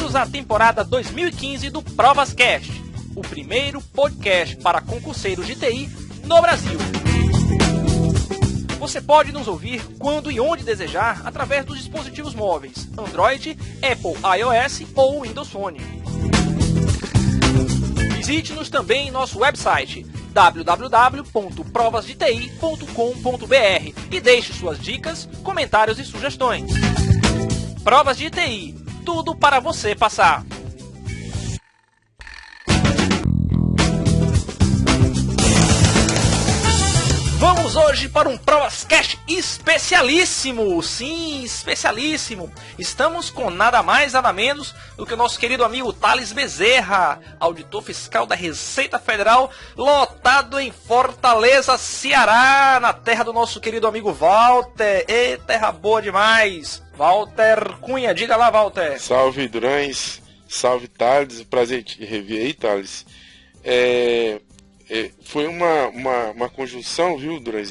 Bem-vindos à temporada 2015 do Provas Cast, o primeiro podcast para concurseiros de TI no Brasil. Você pode nos ouvir quando e onde desejar através dos dispositivos móveis Android, Apple iOS ou Windows Phone. Visite-nos também em nosso website www.provasdeti.com.br e deixe suas dicas, comentários e sugestões. Provas de TI, tudo para você passar. Vamos hoje para um ProvasCast especialíssimo, sim, especialíssimo. Estamos com nada mais, nada menos do que o nosso querido amigo Thales Bezerra, auditor fiscal da Receita Federal, lotado em Fortaleza, Ceará, na terra do nosso querido amigo Walter. E terra boa demais. Walter Cunha, diga lá, Walter. Salve, Durães, salve, Thales, prazer te rever aí, Thales. Foi uma conjunção, viu, Durães,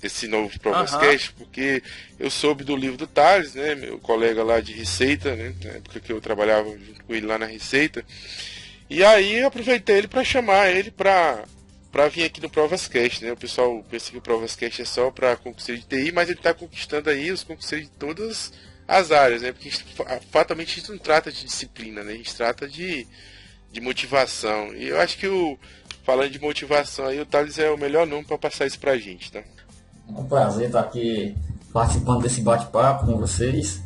esse novo ProvasCast, porque eu soube do livro do Thales, né, meu colega lá de Receita, né, na época que eu trabalhava junto com ele lá na Receita, e aí eu aproveitei ele para chamar ele para vir aqui no ProvasCast, né. O pessoal pensa que o ProvasCast é só para concurseiro de TI, mas ele está conquistando aí os concurseiros de todas as áreas, né, porque fatalmente a gente não trata de disciplina, né, a gente trata de motivação, e eu acho que falando de motivação aí, o Thales é o melhor nome para passar isso pra gente, tá? É um prazer estar aqui participando desse bate-papo com vocês,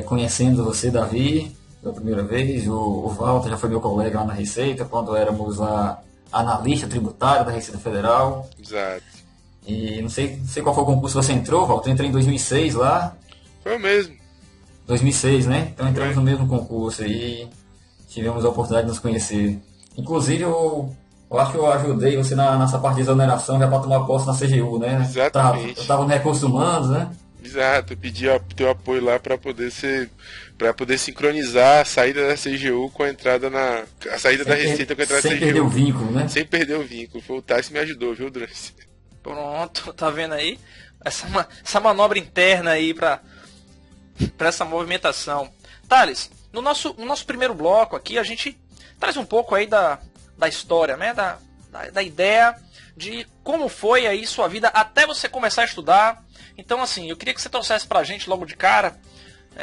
conhecendo você, Davi, pela primeira vez. O Walter já foi meu colega lá na Receita, quando éramos lá analista tributário da Receita Federal. Exato. E não sei qual foi o concurso que você entrou, Walter. Eu entrei em 2006 lá. Foi o mesmo. 2006, né? Então entramos no mesmo concurso e tivemos a oportunidade de nos conhecer. Inclusive, eu acho que eu ajudei você nessa parte de exoneração já para tomar posse na CGU, né? Exatamente. Eu estava no Recursos Humanos, né? Exato, eu pedi teu apoio lá para poder sincronizar a saída da CGU com a entrada a saída da Receita com a entrada da CGU. Sem perder o vínculo, né? Sem perder o vínculo. Foi o Thales que me ajudou, viu, Drance? Pronto, tá vendo aí? Essa manobra interna aí para essa movimentação. Thales, no nosso primeiro bloco aqui, a gente traz um pouco aí da história, né? Da ideia de como foi aí sua vida até você começar a estudar. Então, assim, eu queria que você trouxesse pra gente logo de cara,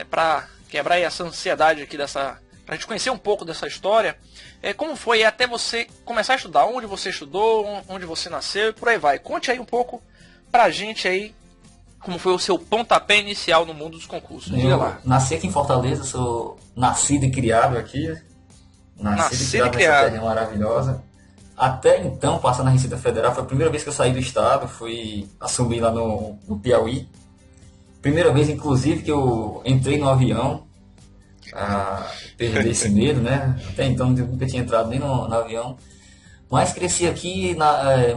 pra quebrar aí essa ansiedade aqui pra gente conhecer um pouco dessa história. Como foi até você começar a estudar, onde você estudou, onde você nasceu e por aí vai. Conte aí um pouco pra gente aí como foi o seu pontapé inicial no mundo dos concursos. Diga lá. Nasci aqui em Fortaleza, sou nascido e criado aqui. Nascido e criado nessa terra maravilhosa. Até então, passar na Receita Federal, foi a primeira vez que eu saí do estado, fui assumir lá no Piauí. Primeira vez, inclusive, que eu entrei no avião, perdi esse medo, né? Até então nunca tinha entrado nem no avião. Mas cresci aqui,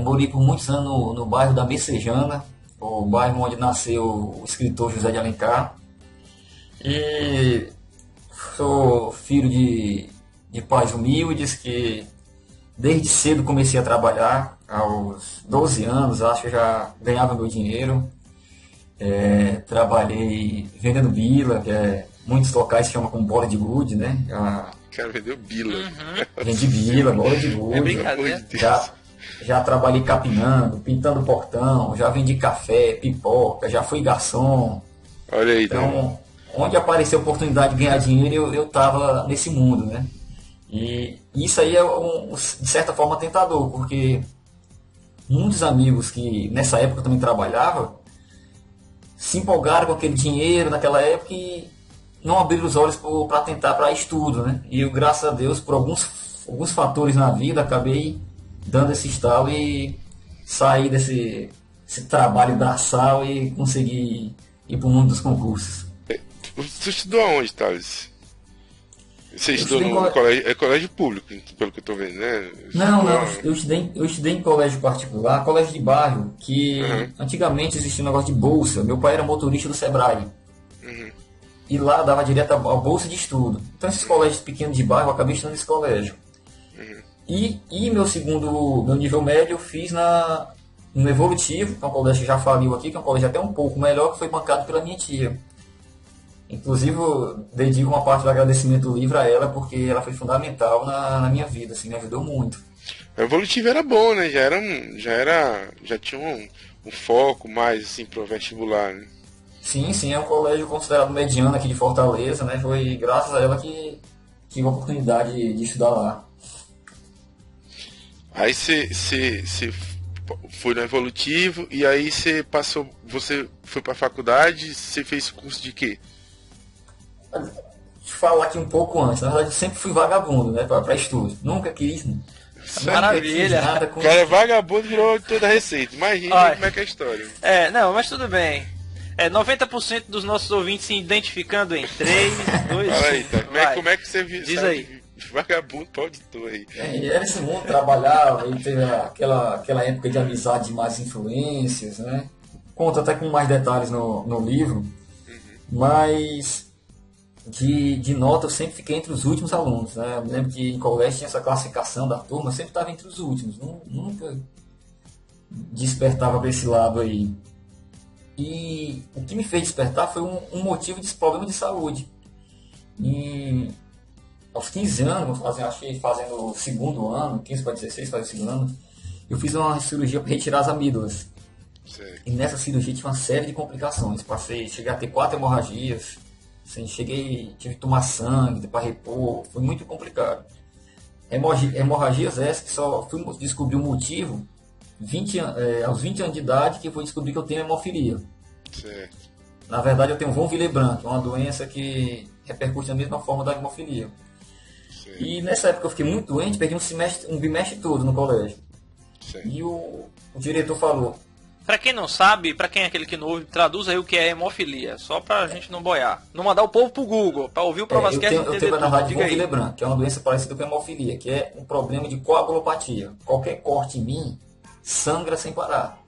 morei por muitos anos no bairro da Messejana, o bairro onde nasceu o escritor José de Alencar. E sou filho de pais humildes, que desde cedo comecei a trabalhar, aos 12 anos, acho que eu já ganhava meu dinheiro. Trabalhei vendendo bila, que muitos locais chamam como bola de gude, né? Cara, vendeu bila. Vendi bila, bola de gude. É brincadeira. Já trabalhei capinando, pintando portão, já vendi café, pipoca, já fui garçom. Olha aí, então, onde apareceu a oportunidade de ganhar dinheiro, eu estava nesse mundo, né? E isso aí é, de certa forma, tentador, porque muitos amigos que nessa época também trabalhavam se empolgaram com aquele dinheiro naquela época e não abriram os olhos para estudo, né? E eu, graças a Deus, por alguns fatores na vida, acabei dando esse estalo e saí desse trabalho braçal e consegui ir para o mundo dos concursos. Você estudou aonde, Thales? Você estudou no colégio público, pelo que eu estou vendo, né? Não, eu estudei em colégio particular, colégio de bairro, que antigamente existia um negócio de bolsa. Meu pai era motorista do Sebrae. E lá dava direto a bolsa de estudo. Então esses colégios pequenos de bairro, eu acabei estudando nesse colégio. E meu nível médio eu fiz no Evolutivo, que é um colégio que já faliu aqui, que é um colégio até um pouco melhor, que foi bancado pela minha tia. Inclusive, eu dedico uma parte do agradecimento do livro a ela, porque ela foi fundamental na minha vida, assim, me ajudou muito. O Evolutivo era bom, né? Já tinha um foco mais, assim, pro vestibular, né? Sim, é um colégio considerado mediano aqui de Fortaleza, né? Foi graças a ela que tive a oportunidade de estudar lá. Aí você foi no Evolutivo e aí você foi pra faculdade, você fez curso de quê? Deixa eu falar aqui um pouco antes. Na verdade, eu sempre fui vagabundo, né? Pra estudo. Nunca quis Maravilha. nada com... O cara é vagabundo, virou toda a receita. Imagina como é que é a história. Não, mas tudo bem. 90% dos nossos ouvintes se identificando em 3, 2, 1. Fala aí, tá? Como é que você viu? Diz aí. Vagabundo pra auditor aí. Era esse mundo, trabalhava, e teve aquela época de amizade de más influências, né? Conta até com mais detalhes no livro, mas de nota eu sempre fiquei entre os últimos alunos, né? Eu me lembro que em colégio tinha essa classificação da turma, eu sempre estava entre os últimos, nunca despertava para esse lado aí. E o que me fez despertar foi um motivo desse problema de saúde. Aos 15 anos, acho que fazendo o segundo ano, 15 para 16, fazendo o segundo ano, eu fiz uma cirurgia para retirar as amígdalas. Sim. E nessa cirurgia tive uma série de complicações. Cheguei a ter 4 hemorragias, assim, tive que tomar sangue para repor, foi muito complicado. Hemorragias essas que só fui descobrir o motivo aos 20 anos de idade, que eu fui descobrir que eu tenho hemofilia. Certo. Na verdade eu tenho von Willebrand, que é uma doença que repercute da mesma forma da hemofilia. Sim. E nessa época eu fiquei muito doente, perdi um bimestre todo no colégio. Sim. E o diretor falou... Pra quem não sabe, pra quem é aquele que não ouve, traduz aí o que é hemofilia, só pra gente não boiar. Não mandar o povo pro Google, pra ouvir o Provascast eu tenho na verdade von Willebrand, que é uma doença parecida com hemofilia, que é um problema de coagulopatia. Qualquer corte em mim sangra sem parar.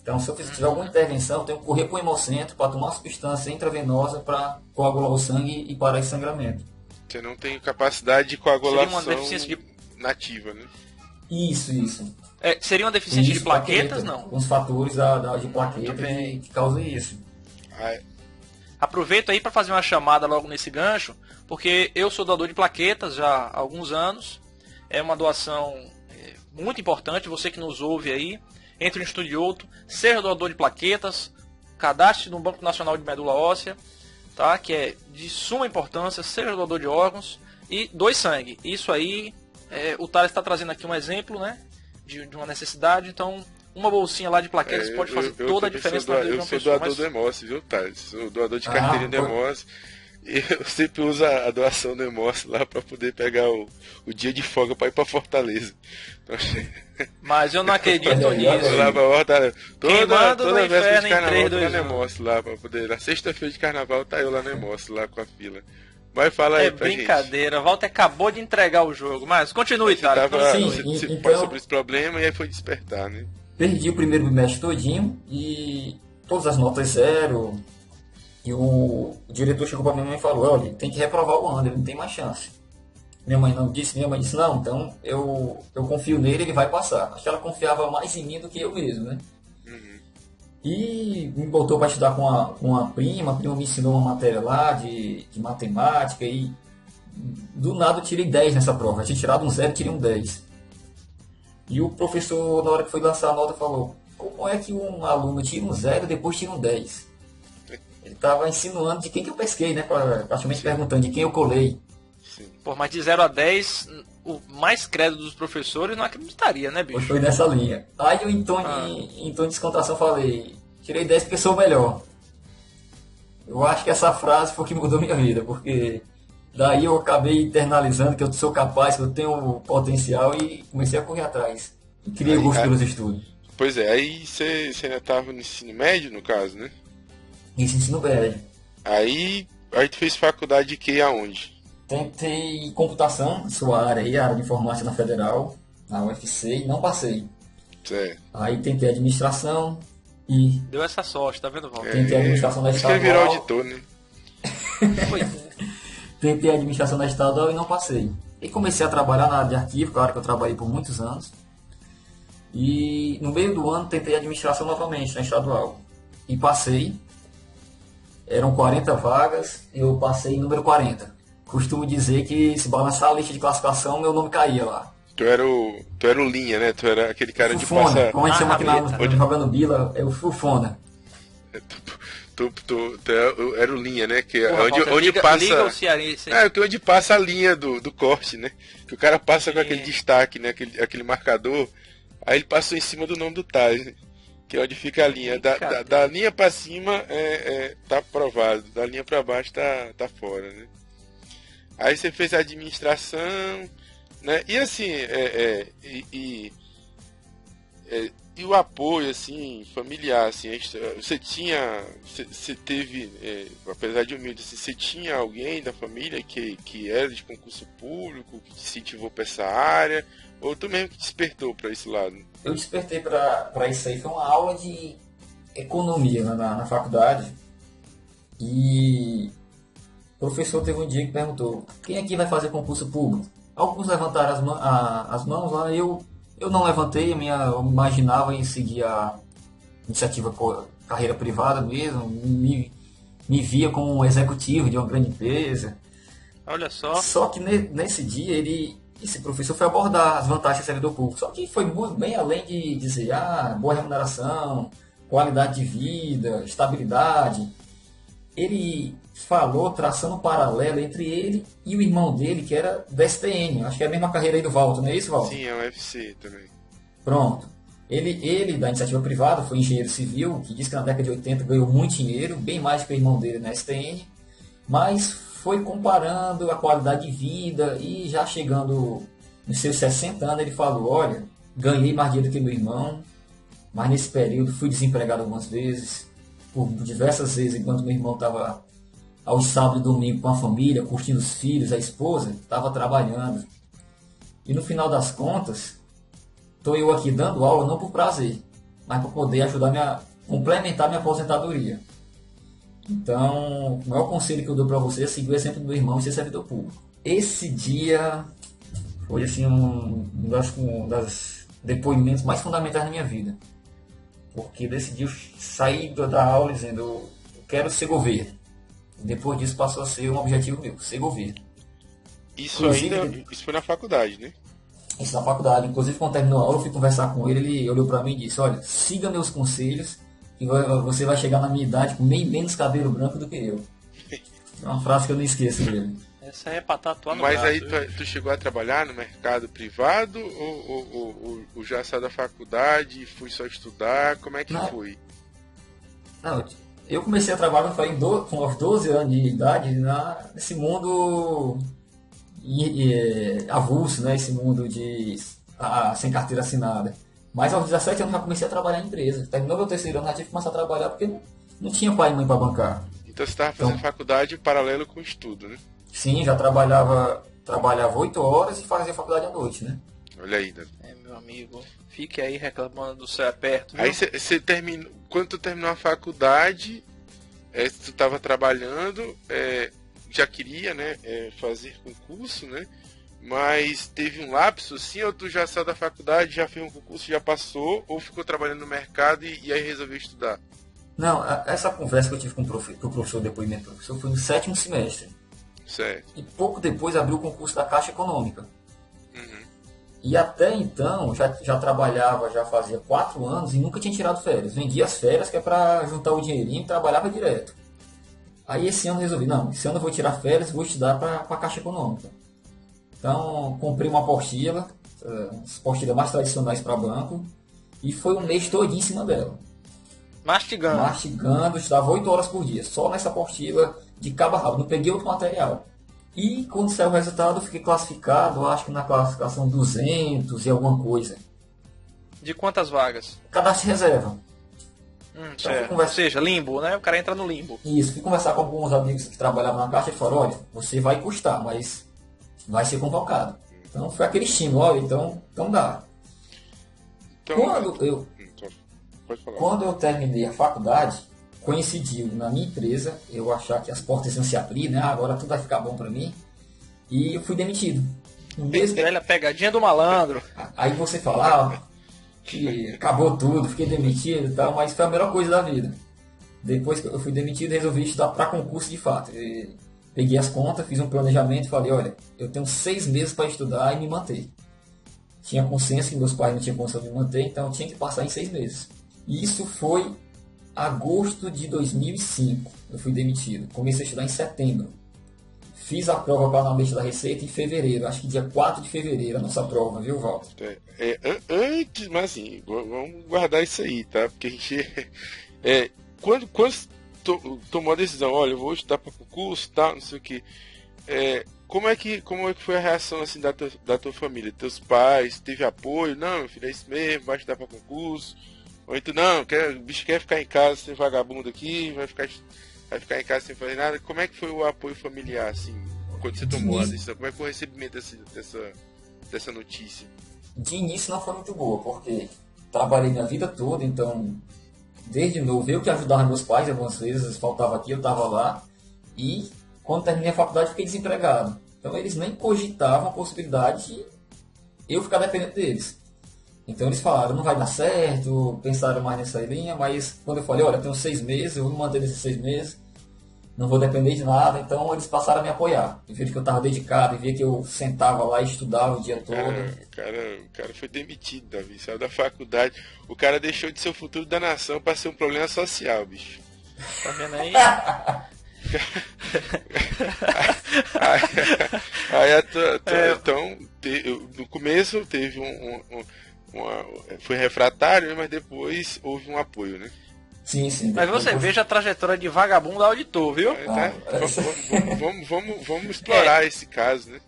Então, se eu tiver alguma intervenção, eu tenho que correr para o hemocentro para tomar uma substância intravenosa para coagular o sangue e parar esse sangramento. Você não tem capacidade de coagulação seria uma deficiência nativa, né? Isso. Seria uma deficiência de plaquetas, não? Alguns fatores de plaqueta que causam isso. Aproveito aí para fazer uma chamada logo nesse gancho, porque eu sou doador de plaquetas já há alguns anos. É uma doação muito importante, você que nos ouve aí, entre um estudo e outro, seja doador de plaquetas, cadastre no Banco Nacional de Medula Óssea, tá? Que é de suma importância, seja doador de órgãos e doe sangue. Isso aí, o Thales está trazendo aqui um exemplo, né, de uma necessidade, então uma bolsinha lá de plaquetas pode fazer toda a diferença na vida de uma pessoa. Eu sou doador do Hemócio, viu, Thales? Sou doador de carteirinha do Hemócio. E eu sempre uso a doação do Hemócio lá para poder pegar o dia de folga para ir para Fortaleza. Então, mas eu não acredito nisso. Lá pra toda véspera de carnaval eu tô lá no Hemócio lá para poder. Na sexta-feira de carnaval tá eu lá no Hemócio lá com a fila. Mas fala aí pra gente. Brincadeira, Walter acabou de entregar o jogo, mas continue, cara. Você falou sobre esse problema e aí foi despertar, né? Perdi o primeiro bimestre todinho e todas as notas 0. E o diretor chegou para minha mãe e falou: olha, tem que reprovar o ano, ele não tem mais chance. Minha mãe disse, não, então eu confio nele, ele vai passar. Acho que ela confiava mais em mim do que eu mesmo, né? Uhum. E me botou para estudar com uma prima, a prima me ensinou uma matéria lá de matemática e do nada eu tirei 10 nessa prova. Eu tinha tirado um 0 e tirei um 10. E o professor, na hora que foi lançar a nota, falou: como é que um aluno tira um 0 e depois tira um 10? Ele estava insinuando de quem que eu pesquei, né? Praticamente perguntando de quem eu colei. Sim. Pô, mas de 0 a 10, o mais crédito dos professores não acreditaria, né, bicho? Foi nessa linha. Aí eu, em tom de descontração, falei: tirei 10 porque sou o melhor. Eu acho que essa frase foi o que mudou minha vida, porque daí eu acabei internalizando que eu sou capaz, que eu tenho potencial e comecei a correr atrás. E criei gosto pelos estudos. Pois é, aí você ainda estava no ensino médio, no caso, né? Isso, ensino médio. Aí tu fez faculdade de que aonde? Tentei computação, sua área aí, a área de informática na Federal, na UFC, e não passei. Certo. Aí tentei administração e... Deu essa sorte, tá vendo, Walter? Tentei administração da estadual. Você virou auditor, né? Tentei administração da estadual e não passei. E comecei a trabalhar na área de arquivo, que é a área que eu trabalhei por muitos anos. E no meio do ano tentei administração novamente na estadual. E passei. Eram 40 vagas, eu passei em número 40. Costumo dizer que se balançar a lista de classificação, meu nome caía lá. Tu era o linha, né? Tu era aquele cara de Fufona, passar... como a gente chama aqui rabeta. jogando bila, é o Fufona. Tu era o linha, né? Que é Porra, onde Walter, liga passa... o cearense. que onde passa a linha do corte, né? Que o cara passa com Sim. aquele destaque, né? Aquele marcador. Aí ele passou em cima do nome do Thales, né? Que é onde fica a linha. Da linha pra cima tá aprovado. Da linha pra baixo tá fora, né? Aí você fez a administração, né? E assim, e o apoio, assim, familiar, assim, você teve, apesar de humilde, assim, você tinha alguém da família que era de concurso público, que te incentivou para essa área, ou tu mesmo que despertou para esse lado? Eu despertei para isso aí, foi uma aula de economia na faculdade, e o professor teve um dia que perguntou, quem aqui vai fazer concurso público? Alguns levantaram as mãos lá, eu não levantei, eu imaginava em seguir a iniciativa carreira privada mesmo, me via como um executivo de uma grande empresa. Olha só. Só que nesse dia esse professor foi abordar as vantagens do servidor público. Só que foi muito bem além de dizer, boa remuneração, qualidade de vida, estabilidade. Ele falou traçando um paralelo entre ele e o irmão dele, que era da STN. Acho que é a mesma carreira aí do Walter, não é isso, Walter? Sim, é o UFC também. Pronto. Ele, da iniciativa privada, foi engenheiro civil, que disse que na década de 80 ganhou muito dinheiro, bem mais que o irmão dele na STN, mas foi comparando a qualidade de vida e já chegando nos seus 60 anos, ele falou, olha, ganhei mais dinheiro que meu irmão, mas nesse período fui desempregado algumas vezes, por diversas vezes, enquanto meu irmão estava aos sábados e domingo com a família, curtindo os filhos, a esposa, estava trabalhando. E no final das contas, estou eu aqui dando aula não por prazer, mas para poder ajudar complementar minha aposentadoria. Então, o maior conselho que eu dou para você é seguir o exemplo do meu irmão e ser servidor público. Esse dia foi assim, um dos depoimentos mais fundamentais da minha vida. Porque desse dia eu saí da aula dizendo, eu quero ser governo. Depois disso passou a ser um objetivo meu, ser governo. Isso foi na faculdade, né? Isso na faculdade. Inclusive, quando terminou a aula, eu fui conversar com ele, ele olhou para mim e disse, olha, siga meus conselhos, que você vai chegar na minha idade com menos cabelo branco do que eu. É uma frase que eu não esqueço dele. Essa é pra tatuar no Mas braço, aí tu chegou a trabalhar no mercado privado ou já saiu da faculdade e fui só estudar? Como é que foi? Não, eu comecei a trabalhar com aos 12 anos de idade nesse mundo avulso, né? Esse mundo sem carteira assinada. Mas aos 17 anos já comecei a trabalhar em empresa. Terminou meu terceiro ano, já tive que começar a trabalhar porque não tinha pai e mãe para bancar. Então você estava fazendo faculdade paralelo com o estudo, né? Sim, já trabalhava 8 horas e fazia faculdade à noite, né? Olha aí, né? Meu amigo, fique aí reclamando do céu perto. Aí você terminou, quando tu terminou a faculdade, tu estava trabalhando, já queria, né, fazer concurso, né? Mas teve um lapso assim, ou tu já saiu da faculdade, já fez um concurso, já passou, ou ficou trabalhando no mercado e aí resolveu estudar? Não, essa conversa que eu tive com o professor, depoimento do professor, foi no 7º semestre. Certo. E pouco depois abriu o concurso da Caixa Econômica. Uhum. E até então, já trabalhava, já fazia 4 anos e nunca tinha tirado férias. Vendia as férias, que é para juntar o dinheirinho, e trabalhava direto. Aí esse ano resolvi, esse ano eu vou tirar férias e vou estudar para a Caixa Econômica. Então, comprei uma apostila, as apostilas mais tradicionais para banco, e foi um mês todinho em cima dela. Mastigando, estudava 8 horas por dia, só nessa apostila de cabo a rabo, não peguei outro material. E quando saiu o resultado, eu fiquei classificado, acho que na classificação 200 e alguma coisa. De quantas vagas? Cadastro de reserva. Certo. Ou seja, limbo, né? O cara entra no limbo. Isso, fui conversar com alguns amigos que trabalhavam na Caixa e falaram, olha, você vai custar, mas vai ser convocado. Então foi aquele estímulo, olha, então dá. Então, quando eu terminei a faculdade, coincidiu na minha empresa, eu achar que as portas iam se abrir, né? Agora tudo vai ficar bom pra mim. E eu fui demitido. Velha pegadinha do malandro. Aí você fala, que acabou tudo, fiquei demitido e tal, mas foi a melhor coisa da vida. Depois que eu fui demitido, resolvi estudar para concurso de fato. Peguei as contas, fiz um planejamento e falei, olha, eu tenho 6 meses para estudar e me manter. Tinha consciência que meus pais não tinham condição de me manter, então eu tinha que passar em 6 meses. E isso foi agosto de 2005, eu fui demitido. Comecei a estudar em setembro. Fiz a prova para a analista da Receita em fevereiro, acho que dia 4 de fevereiro, a nossa prova, viu, Walter? Antes, mas assim, vamos guardar isso aí, tá? Porque a gente... quando tomou a decisão, olha, eu vou estudar para concurso, tal, não sei o que, como é que foi a reação assim da tua família? Teus pais, teve apoio? Não, meu filho, é isso mesmo, vai estudar para concurso? Ou então, não, o bicho quer ficar em casa, ser vagabundo aqui, vai ficar em casa sem fazer nada. Como é que foi o apoio familiar, assim, quando você tomou a decisão? Como é que foi o recebimento dessa notícia? De início não foi muito boa, porque trabalhei minha vida toda, então, desde novo, eu que ajudava meus pais algumas vezes, faltava aqui, eu estava lá, e quando terminei a faculdade fiquei desempregado. Então eles nem cogitavam a possibilidade de eu ficar dependente deles. Então eles falaram, não vai dar certo, pensaram mais nessa linha, mas quando eu falei, olha, eu tenho 6 meses, eu vou me manter nesses 6 meses, não vou depender de nada, então eles passaram a me apoiar. E viram que eu estava dedicado, e via que eu sentava lá e estudava o dia todo. O cara foi demitido, Davi, saiu da faculdade, o cara deixou de ser o futuro da nação para ser um problema social, bicho. Tá vendo aí? Então, no começo teve foi refratário, mas depois houve um apoio, né? Sim. Mas você veja a trajetória de vagabundo auditor, viu? Vamos explorar esse caso, né?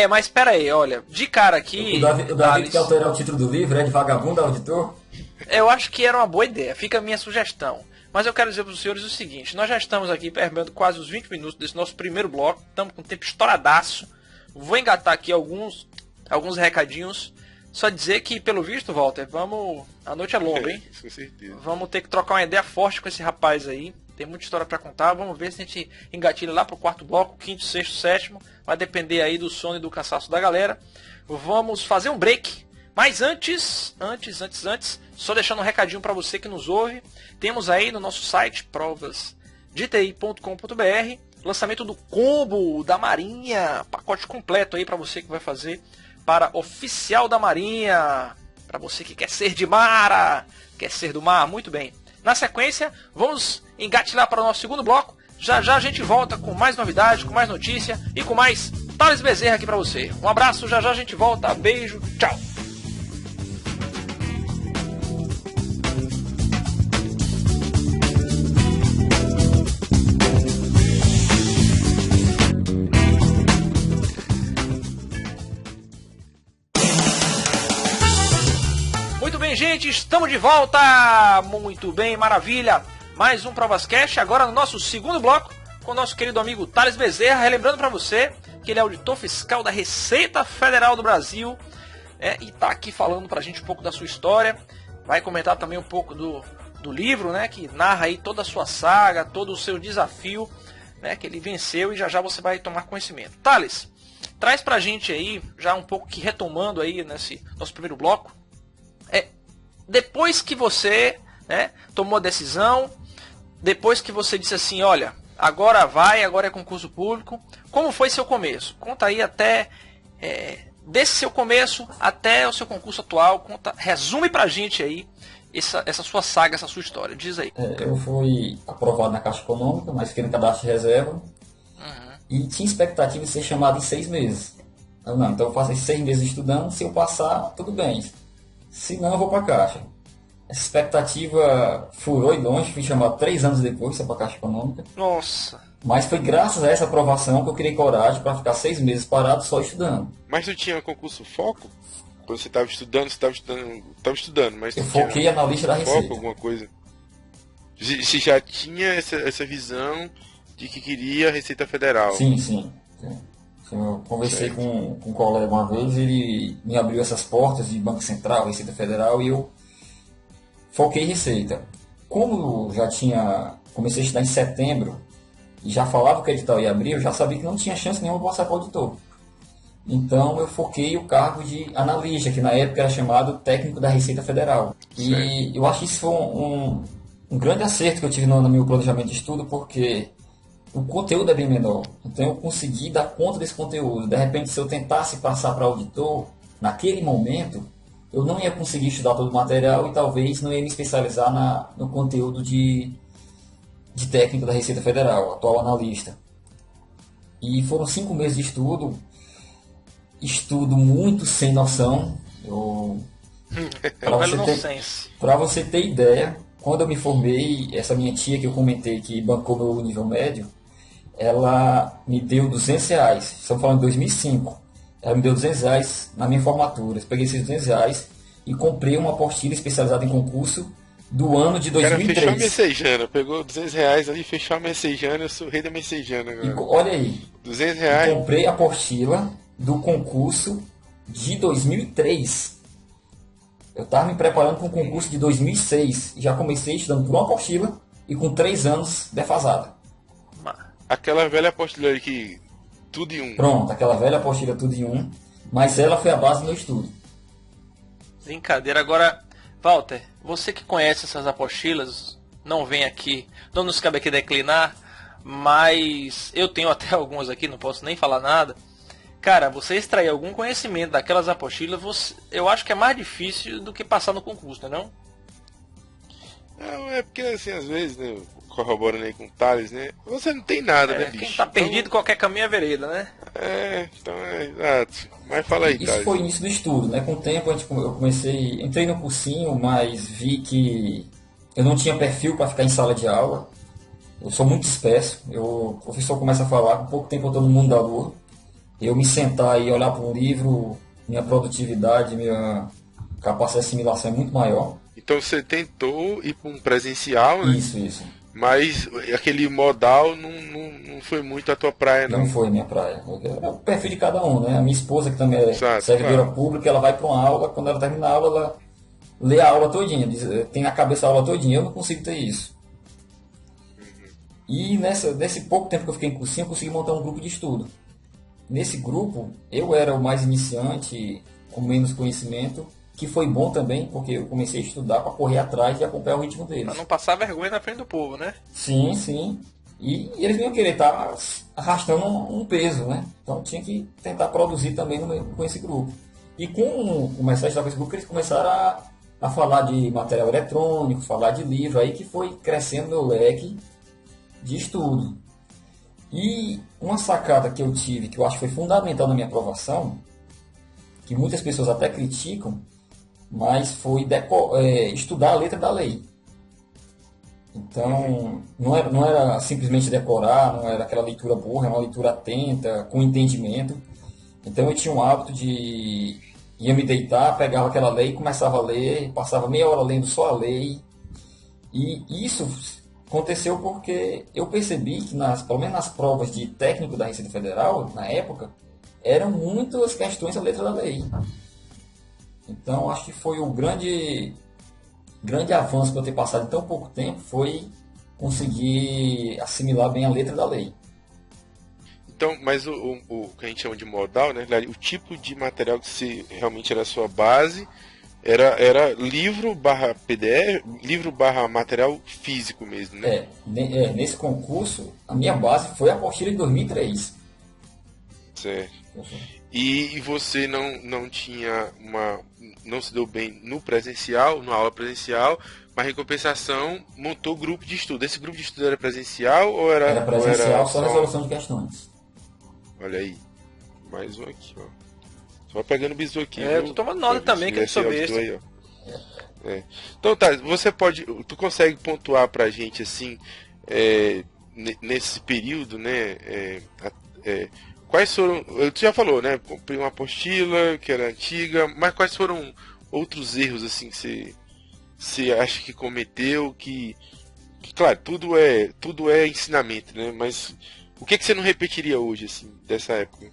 Mas pera aí, olha, de cara aqui... O Davi quer alterar o título do livro, de vagabundo auditor? Eu acho que era uma boa ideia, fica a minha sugestão. Mas eu quero dizer para os senhores o seguinte, nós já estamos aqui permeando quase os 20 minutos desse nosso primeiro bloco, estamos com o tempo estouradaço. Vou engatar aqui alguns recadinhos. Só dizer que, pelo visto, Walter, a noite é longa, hein? Com certeza. Vamos ter que trocar uma ideia forte com esse rapaz aí. Tem muita história para contar. Vamos ver se a gente engatilha lá pro 4º bloco, 5º, 6º, 7º. Vai depender aí do sono e do cansaço da galera. Vamos fazer um break. Mas antes, só deixando um recadinho para você que nos ouve. Temos aí no nosso site, provasdeti.com.br, lançamento do combo da Marinha. Pacote completo aí para você que vai fazer para oficial da Marinha, para você que quer ser de Mara, quer ser do mar, muito bem. Na sequência, vamos engatilhar para o nosso segundo bloco. Já a gente volta com mais novidade, com mais notícia e com mais Thales Bezerra aqui para você. Um abraço, já a gente volta, beijo, tchau. Gente, estamos de volta, muito bem, maravilha, mais um Provascast, agora no nosso segundo bloco, com o nosso querido amigo Thales Bezerra, relembrando para você que ele é auditor fiscal da Receita Federal do Brasil, e está aqui falando para a gente um pouco da sua história, vai comentar também um pouco do livro, né, que narra aí toda a sua saga, todo o seu desafio, né, que ele venceu, e já você vai tomar conhecimento. Thales, traz para a gente aí, já um pouco que retomando aí nesse nosso primeiro bloco, depois que você, né, tomou a decisão, depois que você disse assim, olha, agora é concurso público, como foi seu começo? Conta aí até, desse seu começo até o seu concurso atual, resume pra gente aí essa sua saga, essa sua história, diz aí. Eu fui aprovado na Caixa Econômica, mas fiquei no cadastro de reserva, e tinha expectativa de ser chamado em 6 meses. Então eu faço esses 6 meses estudando, se eu passar, tudo bem. Se não, eu vou para a Caixa. Essa expectativa furou e longe, fui chamado 3 anos depois para a Caixa Econômica. Nossa! Mas foi graças a essa aprovação que eu criei coragem para ficar 6 meses parado só estudando. Mas tu tinha concurso foco? Quando você estava estudando, mas eu foquei analista da Receita. Foco, alguma coisa? Você já tinha essa visão de que queria a Receita Federal? Sim. Eu conversei com um colega uma vez, ele me abriu essas portas de Banco Central, Receita Federal, e eu foquei em Receita. Como eu comecei a estudar em setembro, e já falava que o edital ia abrir, eu já sabia que não tinha chance nenhuma de passar para auditor. Então eu foquei o cargo de analista, que na época era chamado técnico da Receita Federal. E eu acho que isso foi um grande acerto que eu tive no meu planejamento de estudo, porque o conteúdo é bem menor. Então eu consegui dar conta desse conteúdo. De repente, se eu tentasse passar para auditor, naquele momento, eu não ia conseguir estudar todo o material e talvez não ia me especializar no conteúdo de técnico da Receita Federal, atual analista. E foram 5 meses de estudo muito sem noção. Para você ter ideia, quando eu me formei, essa minha tia que eu comentei que bancou meu nível médio, ela me deu R$200, estamos falando de 2005, ela me deu R$200 na minha formatura. Eu peguei esses R$200 e comprei uma apostila especializada em concurso do ano de 2003. Cara, fechou a messejana, pegou R$200 ali, fechou a messejana, eu sou o rei da messejana agora. Olha aí, R$200. Comprei a apostila do concurso de 2003. Eu estava me preparando para um concurso de 2006. Já comecei estudando por uma apostila e com 3 anos defasada. Aquela velha apostila ali que tudo em um. Pronto, aquela velha apostila tudo em um. Mas ela foi a base do meu estudo. Brincadeira. Agora, Walter, você que conhece essas apostilas, não vem aqui, não nos cabe aqui declinar, mas eu tenho até algumas aqui, não posso nem falar nada. Cara, você extrair algum conhecimento daquelas apostilas, eu acho que é mais difícil do que passar no concurso, não é não? Não, é porque assim, às vezes, né, corroborando aí com o Thales, né, você não tem nada, né, bicho? Quem tá perdido, qualquer caminho é vereda, né? Então exato. Mas fala aí, Thales. Isso foi o início do estudo, né? Com o tempo eu entrei no cursinho, mas vi que eu não tinha perfil para ficar em sala de aula. Eu sou muito disperso. O professor começa a falar, com pouco tempo eu estou no mundo da lua. Eu me sentar e olhar para um livro, minha produtividade, minha capacidade de assimilação é muito maior. Então você tentou ir para um presencial, né? Isso. Mas aquele modal não foi muito a tua praia, não. Não foi minha praia. É o perfil de cada um, né? A minha esposa, que também é servidora pública, ela vai para uma aula, quando ela termina a aula, ela lê a aula todinha, tem na cabeça a aula todinha. Eu não consigo ter isso. E nesse pouco tempo que eu fiquei em cursinho, eu consegui montar um grupo de estudo. Nesse grupo, eu era o mais iniciante, com menos conhecimento, que foi bom também, porque eu comecei a estudar para correr atrás e acompanhar o ritmo deles. Para não passar vergonha na frente do povo, né? Sim. E eles não iam querer estar arrastando um peso, né? Então tinha que tentar produzir também com esse grupo. E começar a estudar com esse grupo, eles começaram a falar de material eletrônico, falar de livro, aí que foi crescendo meu leque de estudo. E uma sacada que eu tive, que eu acho que foi fundamental na minha aprovação, que muitas pessoas até criticam, mas foi estudar a letra da lei. Então, não era simplesmente decorar, não era aquela leitura burra, era uma leitura atenta, com entendimento. Então eu tinha um hábito de ia me deitar, pegava aquela lei e começava a ler, passava meia hora lendo só a lei. E isso aconteceu porque eu percebi que, pelo menos nas provas de técnico da Receita Federal, na época, eram muitas questões da letra da lei. Então, acho que foi o grande avanço para eu ter passado em tão pouco tempo, foi conseguir assimilar bem a letra da lei. Então, mas o que a gente chama de modal, né, o tipo de material que realmente era a sua base, era livro barra PDF, livro barra material físico mesmo, né? Nesse concurso, a minha base foi a apostila de 2003. Certo. E você não tinha não se deu bem no presencial, na aula presencial, mas em compensação montou grupo de estudo. Esse grupo de estudo era presencial ou era... Era presencial, só resolução de questões. Olha aí, mais um aqui, ó. Só pegando bisu aqui. Eu tô tomando nota também, que eu sou besta. Aí, Então tá, tu consegue pontuar pra gente assim, nesse período, né, quais foram, tu já falou, né, comprei uma apostila que era antiga, mas quais foram outros erros assim que você acha que cometeu, que claro, tudo é ensinamento, né, mas o que você não repetiria hoje, assim, dessa época?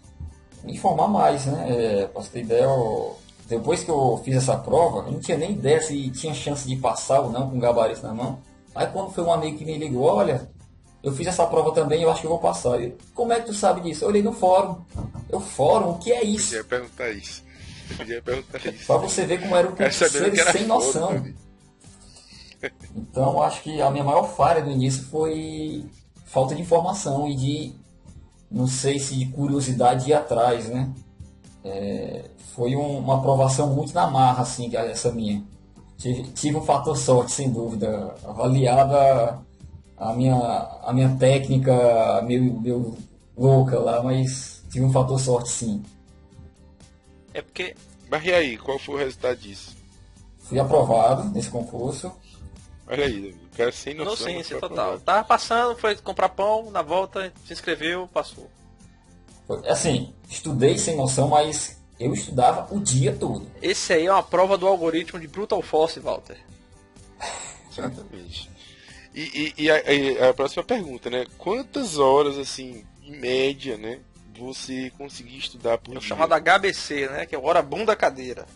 Me informar mais, né? Pra você ter ideia, depois que eu fiz essa prova, eu não tinha nem ideia se tinha chance de passar ou não com o gabarito na mão. Aí quando foi um amigo que me ligou, olha, eu fiz essa prova também, eu acho que eu vou passar. Eu, como é que tu sabe disso? Eu olhei no fórum. Fórum, o que é isso? Eu podia perguntar isso. Pra você ver como era o concurseiro sem noção. Então, acho que a minha maior falha no início foi falta de informação e de, não sei se de curiosidade de ir atrás, né? Foi uma aprovação muito na marra, assim, essa minha. Tive um fator sorte, sem dúvida, avaliada a minha técnica meio louca lá, mas tive um fator sorte, sim. É porque... Mas e aí, qual foi o resultado disso? Fui aprovado nesse concurso. Olha aí, Davi, o cara sem noção. Inocência total. Tava passando, foi comprar pão, na volta, se inscreveu, passou. Assim, estudei sem noção, mas eu estudava o dia todo. Esse aí é uma prova do algoritmo de Brutal Force, Walter. Exatamente. E a próxima pergunta, né? Quantas horas, assim, em média, né, você conseguia estudar por dia? É o chamado HBC, né? Que é hora bunda cadeira.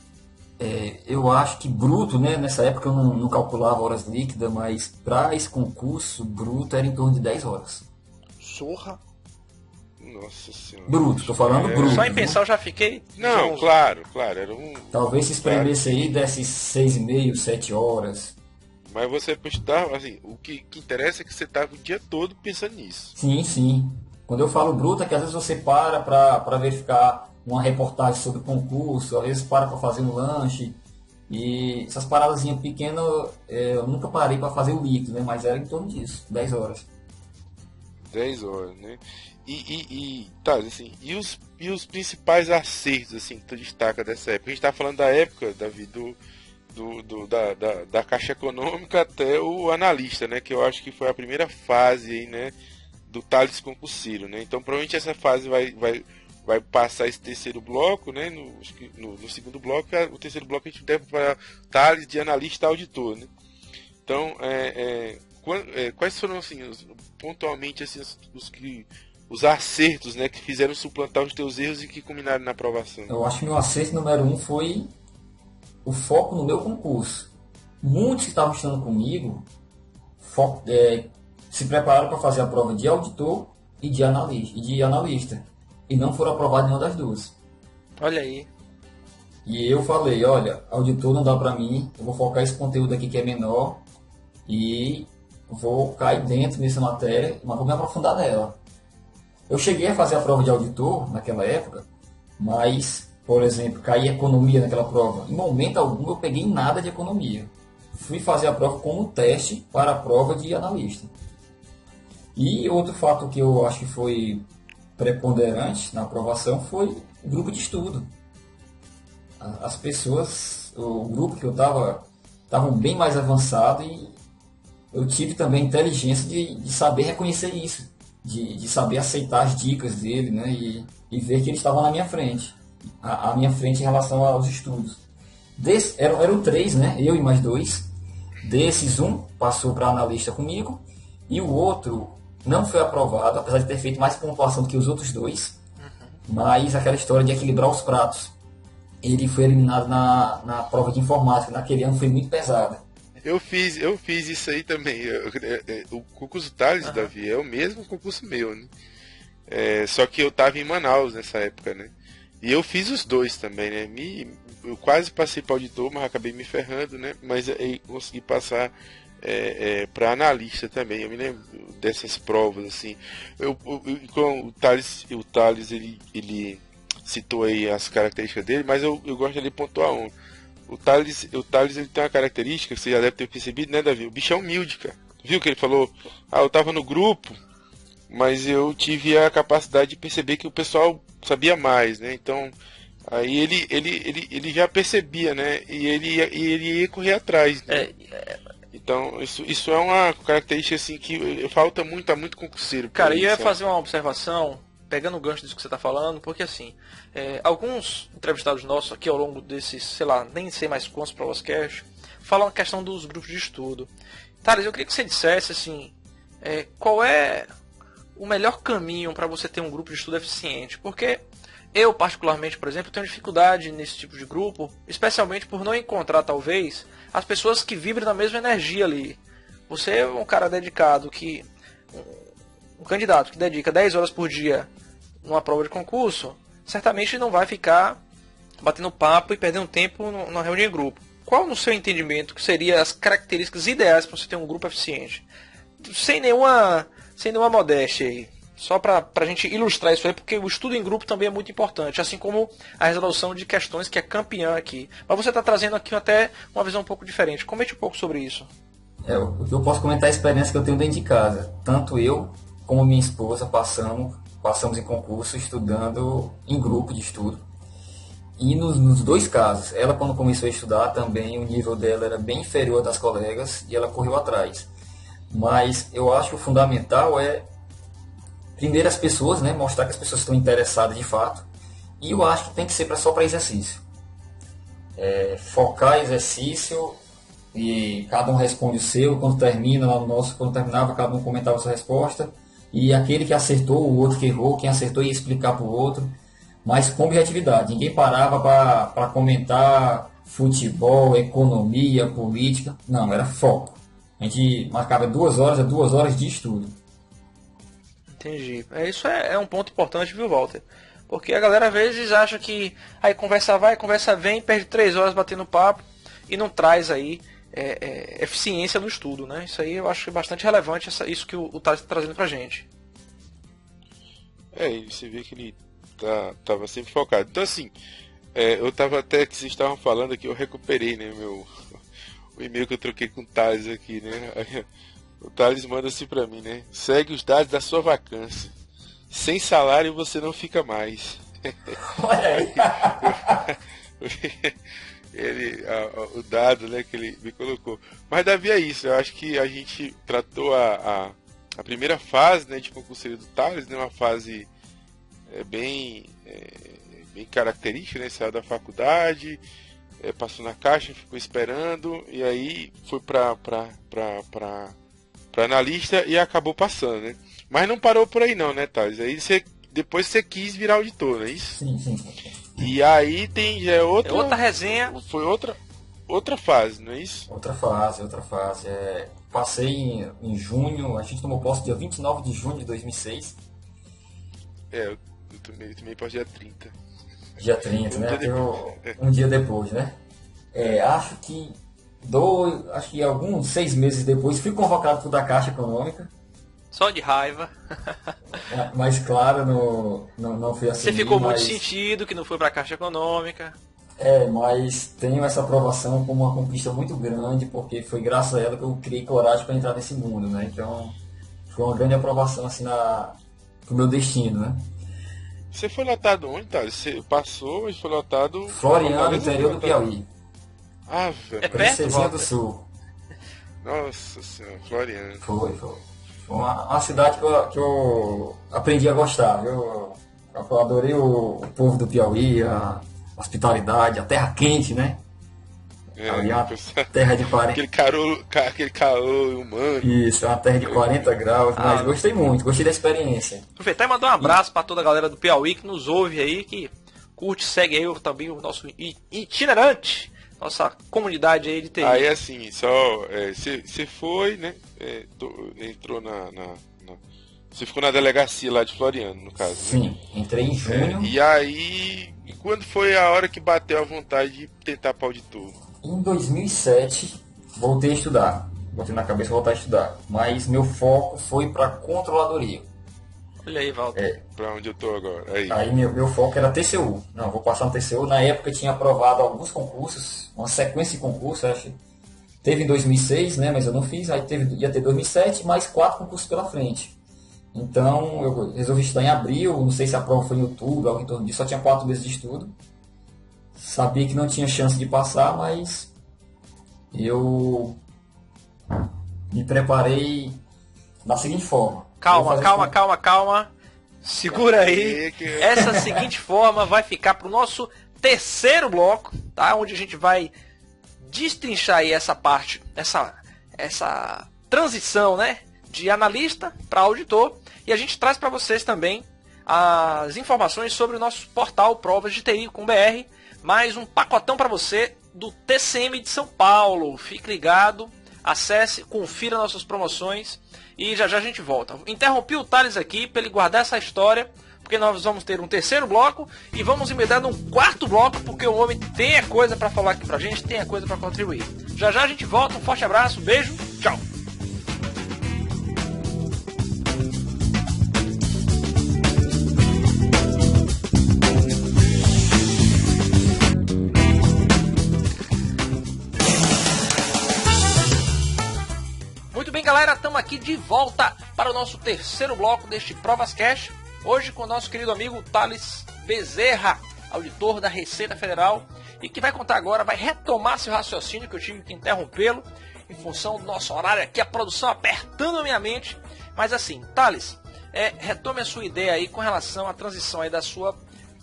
Eu acho que bruto, né? Nessa época eu não calculava horas líquidas, mas para esse concurso, bruto era em torno de 10 horas. Zorra. Nossa senhora. Bruto, tô falando bruto. Só em pensar eu já fiquei... Não, claro, era um... Talvez se espremesse aí, desse 6,5, 7 horas. Mas você pode estudar, assim, o que interessa é que você estava o dia todo pensando nisso. Sim, sim. Quando eu falo bruto é que às vezes você para verificar uma reportagem sobre o concurso, às vezes para fazer um lanche. E essas paradazinhas pequenas eu nunca parei para fazer o líquido, né? Mas era em torno disso, 10 horas. 10 horas, né? Tá, assim, e os principais acertos, assim, que tu destaca dessa época? A gente tá falando da época, Davi, da Caixa Econômica até o analista, né? Que eu acho que foi a primeira fase aí, né? Do Thales concurseiro, né? Então provavelmente essa fase vai passar esse terceiro bloco, né? No segundo bloco, o terceiro bloco a gente deve para Thales de analista a auditor, né? Então, quais foram, assim, pontualmente, assim, os acertos, né, que fizeram suplantar os teus erros e que culminaram na aprovação? Eu acho que meu acerto número 1 foi o foco no meu concurso. Muitos que estavam estudando comigo se prepararam para fazer a prova de auditor e de analista. E não foram aprovados nenhuma das duas. Olha aí. E eu falei, olha, auditor não dá para mim, eu vou focar esse conteúdo aqui que é menor e vou cair dentro nessa matéria, mas vou me aprofundar nela. Eu cheguei a fazer a prova de auditor naquela época, mas, por exemplo, caí economia naquela prova. Em momento algum eu peguei nada de economia. Fui fazer a prova como teste para a prova de analista. E outro fato que eu acho que foi preponderante na aprovação foi o grupo de estudo. As pessoas, o grupo que eu estava, estavam bem mais avançado e eu tive também a inteligência de saber reconhecer isso, de saber aceitar as dicas dele, né, e ver que ele estava na minha frente, a minha frente em relação aos estudos. Eram 3, né, eu e mais 2. Desses, um passou para analista comigo e o outro não foi aprovado, apesar de ter feito mais pontuação do que os outros 2. Mas aquela história de equilibrar os pratos. Ele foi eliminado na prova de informática. Naquele ano foi muito pesada. Eu fiz isso aí também. O concurso Thales, Davi, é o mesmo concurso meu, né? Só que eu tava em Manaus nessa época, né? E eu fiz os dois também, né? Eu quase passei para auditor, mas acabei me ferrando, né? Mas aí consegui passar para analista também. Eu me lembro dessas provas, assim. Com o Thales ele citou aí as características dele, mas eu gosto de pontuar um. O Thales ele tem uma característica que você já deve ter percebido, né, Davi? O bicho é humilde, cara. Viu que ele falou? Eu tava no grupo, mas eu tive a capacidade de perceber que o pessoal sabia mais, né? Então, aí ele já percebia, né? E ele ia correr atrás, né? Então, isso é uma característica, assim, que falta muito concurseiro. Cara, eu ia fazer uma observação, pegando o gancho disso que você está falando, porque assim, alguns entrevistados nossos aqui ao longo desses, sei lá, nem sei mais quantos ProvasCast, falam a questão dos grupos de estudo. Thales, eu queria que você dissesse, assim, qual é o melhor caminho para você ter um grupo de estudo eficiente? Porque eu, particularmente, por exemplo, tenho dificuldade nesse tipo de grupo, especialmente por não encontrar, talvez, as pessoas que vibrem na mesma energia ali. Você é um cara dedicado, um candidato que dedica 10 horas por dia numa prova de concurso, certamente não vai ficar batendo papo e perdendo tempo numa reunião em grupo. qual no seu entendimento que seriam as características ideais para você ter um grupo eficiente? Sem nenhuma modéstia aí. Só para a gente ilustrar isso aí, porque o estudo em grupo também é muito importante, assim como a resolução de questões, que é campeã aqui. Mas você está trazendo aqui até uma visão um pouco diferente. Comente um pouco sobre isso. O que eu posso comentar é a experiência que eu tenho dentro de casa. Tanto eu como minha esposa passamos em concurso estudando em grupo de estudo. E nos dois casos, ela quando começou a estudar também o nível dela era bem inferior das colegas e ela correu atrás. Mas eu acho que o fundamental é, primeiro as pessoas, né, mostrar que as pessoas estão interessadas de fato. E eu acho que tem que ser só para exercício. Focar exercício e cada um responde o seu. Quando termina lá no nosso, quando terminava, cada um comentava a sua resposta. E aquele que acertou, o outro que errou, quem acertou ia explicar para o outro. Mas com objetividade. Ninguém parava para comentar futebol, economia, política. Não, era foco. A gente marcava 2 horas, 2 horas de estudo. Entendi. Isso é um ponto importante, viu, Walter? Porque a galera às vezes acha que aí conversa vai, conversa vem, perde 3 horas batendo papo e não traz aí eficiência no estudo, né? Isso aí eu acho bastante relevante, isso que o Thales está trazendo pra gente. E você vê que ele tava sempre focado. Então assim, eu tava até que vocês estavam falando aqui, eu recuperei, né, o e-mail que eu troquei com o Thales aqui, né? Aí, o Thales manda assim pra mim, né? Segue os dados da sua vacância. Sem salário você não fica mais. Olha aí. O dado, né, que ele me colocou. Mas Davi, é isso. Eu acho que a gente tratou a primeira fase, né, de concurseiro do Thales, né, uma fase bem característica, né? Saiu da faculdade, passou na caixa, ficou esperando e aí foi para analista e acabou passando, né? Mas não parou por aí não, né, Thales? Aí depois você quis virar auditor, não é isso? Sim. E aí já é outra resenha. Foi outra fase, não é isso? Outra fase. Passei em junho, a gente tomou posse dia 29 de junho de 2006. Eu tomei posse dia 30. Dia 30, né? Um dia depois, né? Acho que alguns 6 meses depois fui convocado para o da Caixa Econômica. Só de raiva. Mas claro, não fui assim. Você ficou muito sentido que não foi para a Caixa Econômica. Mas tenho essa aprovação como uma conquista muito grande, porque foi graças a ela que eu criei coragem para entrar nesse mundo, né? Então, foi uma grande aprovação assim pro meu destino, né? Você foi lotado onde, tá? Você passou e foi lotado... Floriano, interior do Piauí. Velho. Princesinha do Sul. Nossa senhora, Floriano. Foi uma cidade que eu aprendi a gostar. Eu adorei o povo do Piauí, a hospitalidade, a terra quente, né? Ali é uma terra de 40... Aquele calor humano. Isso, é uma terra de 40 graus, mas gostei muito, gostei da experiência. Aproveitar e mandar um abraço para toda a galera do Piauí que nos ouve aí, que curte, segue aí também o nosso itinerante, nossa comunidade aí de TI. Aí assim, você foi, né? Entrou você ficou na delegacia lá de Floriano, no caso. Sim, né? Entrei em junho. E aí, quando foi a hora que bateu a vontade de tentar para auditor? Em 2007, voltei a estudar. Botei na cabeça voltar a estudar. Mas meu foco foi para controladoria. Olha aí, Walter. Para onde eu tô agora. Aí meu foco era TCU. Não, vou passar no TCU. Na época eu tinha aprovado alguns concursos, uma sequência de concursos, acho. Teve em 2006, né, mas eu não fiz. Aí ia ter 2007, mais 4 concursos pela frente. Então eu resolvi estudar em abril. Não sei se a prova foi em outubro, algo em torno disso. Só tinha 4 meses de estudo. Sabia que não tinha chance de passar, mas eu me preparei da seguinte forma. Calma. Segura aí. Essa seguinte forma vai ficar para o nosso terceiro bloco, tá? Onde a gente vai destrinchar aí essa parte, essa transição, né? De analista para auditor. E a gente traz para vocês também as informações sobre o nosso portal Provas de TI com BR. Mais um pacotão para você do TCM de São Paulo. Fique ligado, acesse, confira nossas promoções e já a gente volta. Interrompi o Thales aqui para ele guardar essa história porque nós vamos ter um terceiro bloco e vamos emendar num quarto bloco, porque o homem tem a coisa para falar aqui pra gente, tem a coisa para contribuir. Já já a gente volta, um forte abraço, beijo, tchau. Galera, estamos aqui de volta para o nosso terceiro bloco deste Provas Cash. Hoje com o nosso querido amigo Thales Bezerra, auditor da Receita Federal, e que vai contar agora, vai retomar seu raciocínio, que eu tive que interrompê-lo em função do nosso horário aqui, a produção apertando a minha mente. Mas assim, Thales, retome a sua ideia aí com relação à transição aí da sua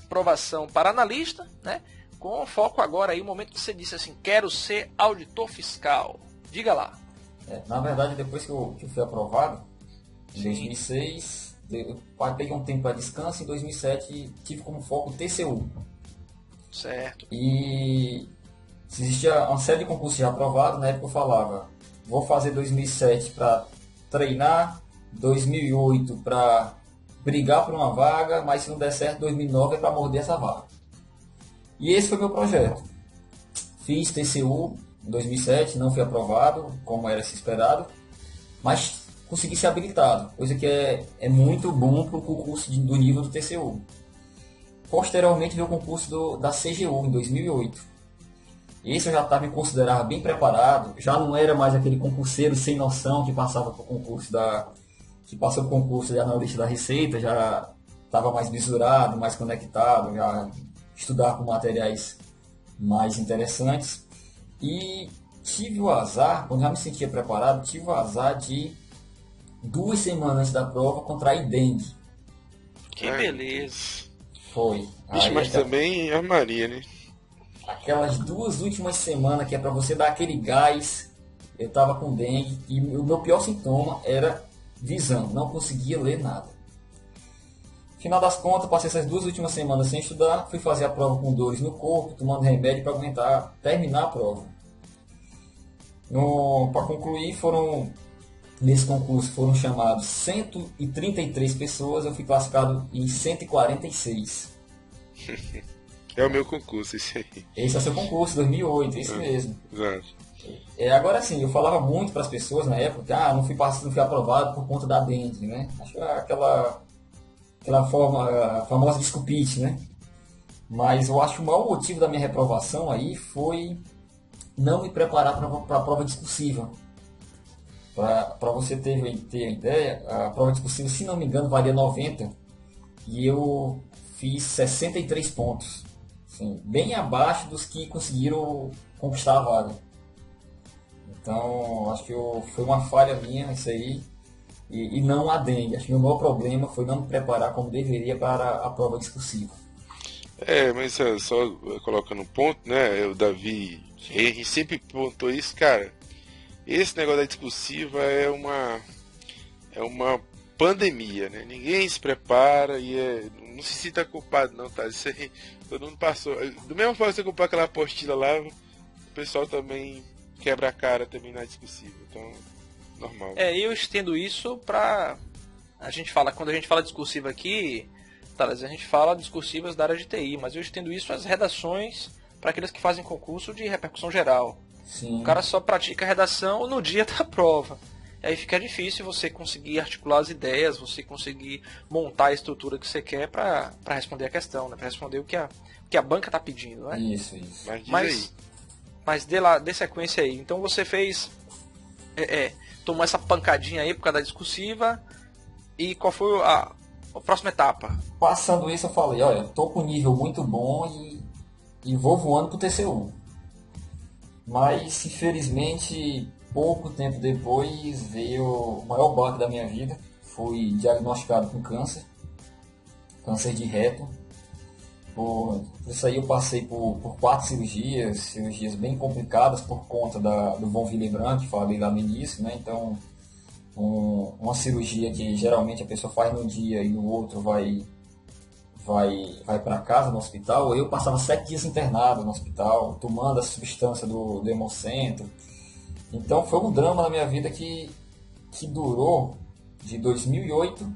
aprovação para analista, né? Com foco agora aí, o momento que você disse assim, quero ser auditor fiscal. Diga lá. Na verdade, depois que eu fui aprovado, em 2006, eu peguei um tempo para descanso, em 2007 tive como foco o TCU. Certo. E existia uma série de concursos já aprovados, na época eu falava, vou fazer 2007 para treinar, 2008 para brigar por uma vaga, mas se não der certo, 2009 é para morder essa vaga. E esse foi meu projeto. Fiz TCU em 2007, não fui aprovado, como era se esperado, mas consegui ser habilitado, coisa que é muito bom para o concurso do nível do TCU. Posteriormente veio o concurso da CGU, em 2008. Esse eu já estava me considerava bem preparado, já não era mais aquele concurseiro sem noção que passava para o concurso que passou para o concurso de analista da Receita, já estava mais visurado, mais conectado, já estudava com materiais mais interessantes. E tive o azar, quando já me sentia preparado, tive o azar de 2 semanas antes da prova contrair dengue. Que beleza. Foi. Vixe, mas também a Maria, né? Aquelas 2 últimas semanas que é para você dar aquele gás, eu tava com dengue e o meu pior sintoma era visão, não conseguia ler nada. Final das contas, passei essas 2 últimas semanas sem estudar, fui fazer a prova com dores no corpo, tomando remédio para aguentar terminar a prova. Para concluir, nesse concurso foram chamados 133 pessoas, eu fui classificado em 146. É o meu concurso, esse aí. Esse é o seu concurso, 2008, isso mesmo. Exato. Agora sim, eu falava muito para as pessoas na época que não fui aprovado por conta da dengue, né? Acho que aquela famosa desculpite, né? Mas eu acho que o maior motivo da minha reprovação aí foi não me preparar para a prova discursiva. Para você ter ideia, a prova discursiva, se não me engano, valia 90 e eu fiz 63 pontos. Assim, bem abaixo dos que conseguiram conquistar a vaga. Então, acho que foi uma falha minha isso aí. E não a dengue. Acho que o maior problema foi não me preparar como deveria para a prova discursiva. Mas só colocando um ponto, né? O Davi Henry sempre pontuou isso, cara. Esse negócio da discursiva é uma pandemia, né? Ninguém se prepara e não se sinta culpado, não, tá? Isso aí, todo mundo passou. Do mesmo forma que você comprou aquela apostila lá, o pessoal também quebra a cara também na discursiva. Então, normal. Eu estendo isso pra... Quando a gente fala discursiva aqui, Thales, a gente fala discursivas da área de TI, mas eu estendo isso às redações para aqueles que fazem concurso de repercussão geral. Sim. O cara só pratica a redação no dia da prova. E aí fica difícil você conseguir articular as ideias, você conseguir montar a estrutura que você quer para responder a questão, né? Para responder o que a banca está pedindo, né? Isso. Mas dê sequência aí. Então você fez... tomou essa pancadinha aí por causa da discursiva. E qual foi a próxima etapa? Passando isso, eu falei, olha, tô com um nível muito bom e vou voando pro TCU. Mas, infelizmente, pouco tempo depois veio o maior baque da minha vida. Fui diagnosticado com câncer de reto. Por isso aí eu passei por 4 cirurgias bem complicadas por conta do von Willebrand, que falei lá no início, né? Então, uma cirurgia que geralmente a pessoa faz num dia e no outro vai para casa no hospital. Eu passava 7 dias internado no hospital, tomando a substância do Hemocentro. Então foi um drama na minha vida que durou de 2008,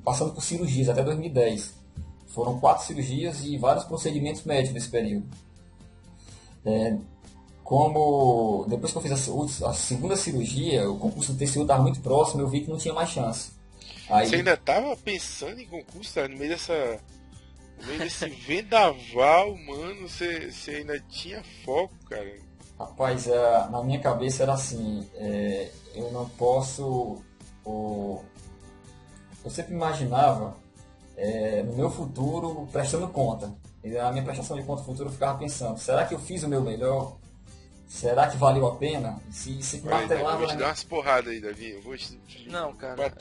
passando por cirurgias até 2010. Foram 4 cirurgias e vários procedimentos médicos nesse período. Como depois que eu fiz a segunda cirurgia, o concurso do TCU estava muito próximo, eu vi que não tinha mais chance. Aí, você ainda estava pensando em concurso, tá? No meio desse vendaval, mano, você ainda tinha foco, cara? Rapaz, na minha cabeça era assim, eu não posso... Eu sempre imaginava no meu futuro prestando conta. E na minha prestação de conta futuro eu ficava pensando, será que eu fiz o meu melhor? Será que valeu a pena? Se martelava... Eu vou te dar umas porradas aí, Davi. Eu vou Não, cara.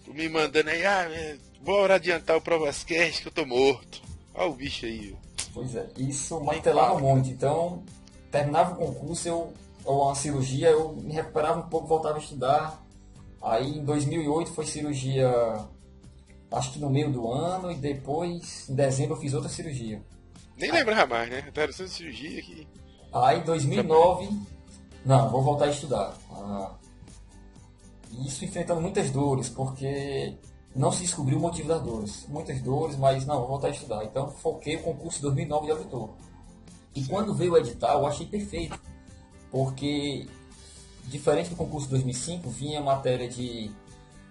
Tô me mandando aí, bora adiantar o Provascast que eu tô morto. Olha o bicho aí. Pois é, isso martelava muito. Então, terminava o concurso, ou uma cirurgia, eu me recuperava um pouco, voltava a estudar. Aí em 2008 foi cirurgia, acho que no meio do ano, e depois, em dezembro, eu fiz outra cirurgia. Nem lembrava mais, né? Eu tava fazendo cirurgia aqui. Aí em 2009, não, vou voltar a estudar. Isso enfrentando muitas dores, porque não se descobriu o motivo das dores. Muitas dores, mas não, vou voltar a estudar. Então foquei o concurso de 2009 de auditor. E quando veio o edital, eu achei perfeito, porque diferente do concurso de 2005, vinha matéria de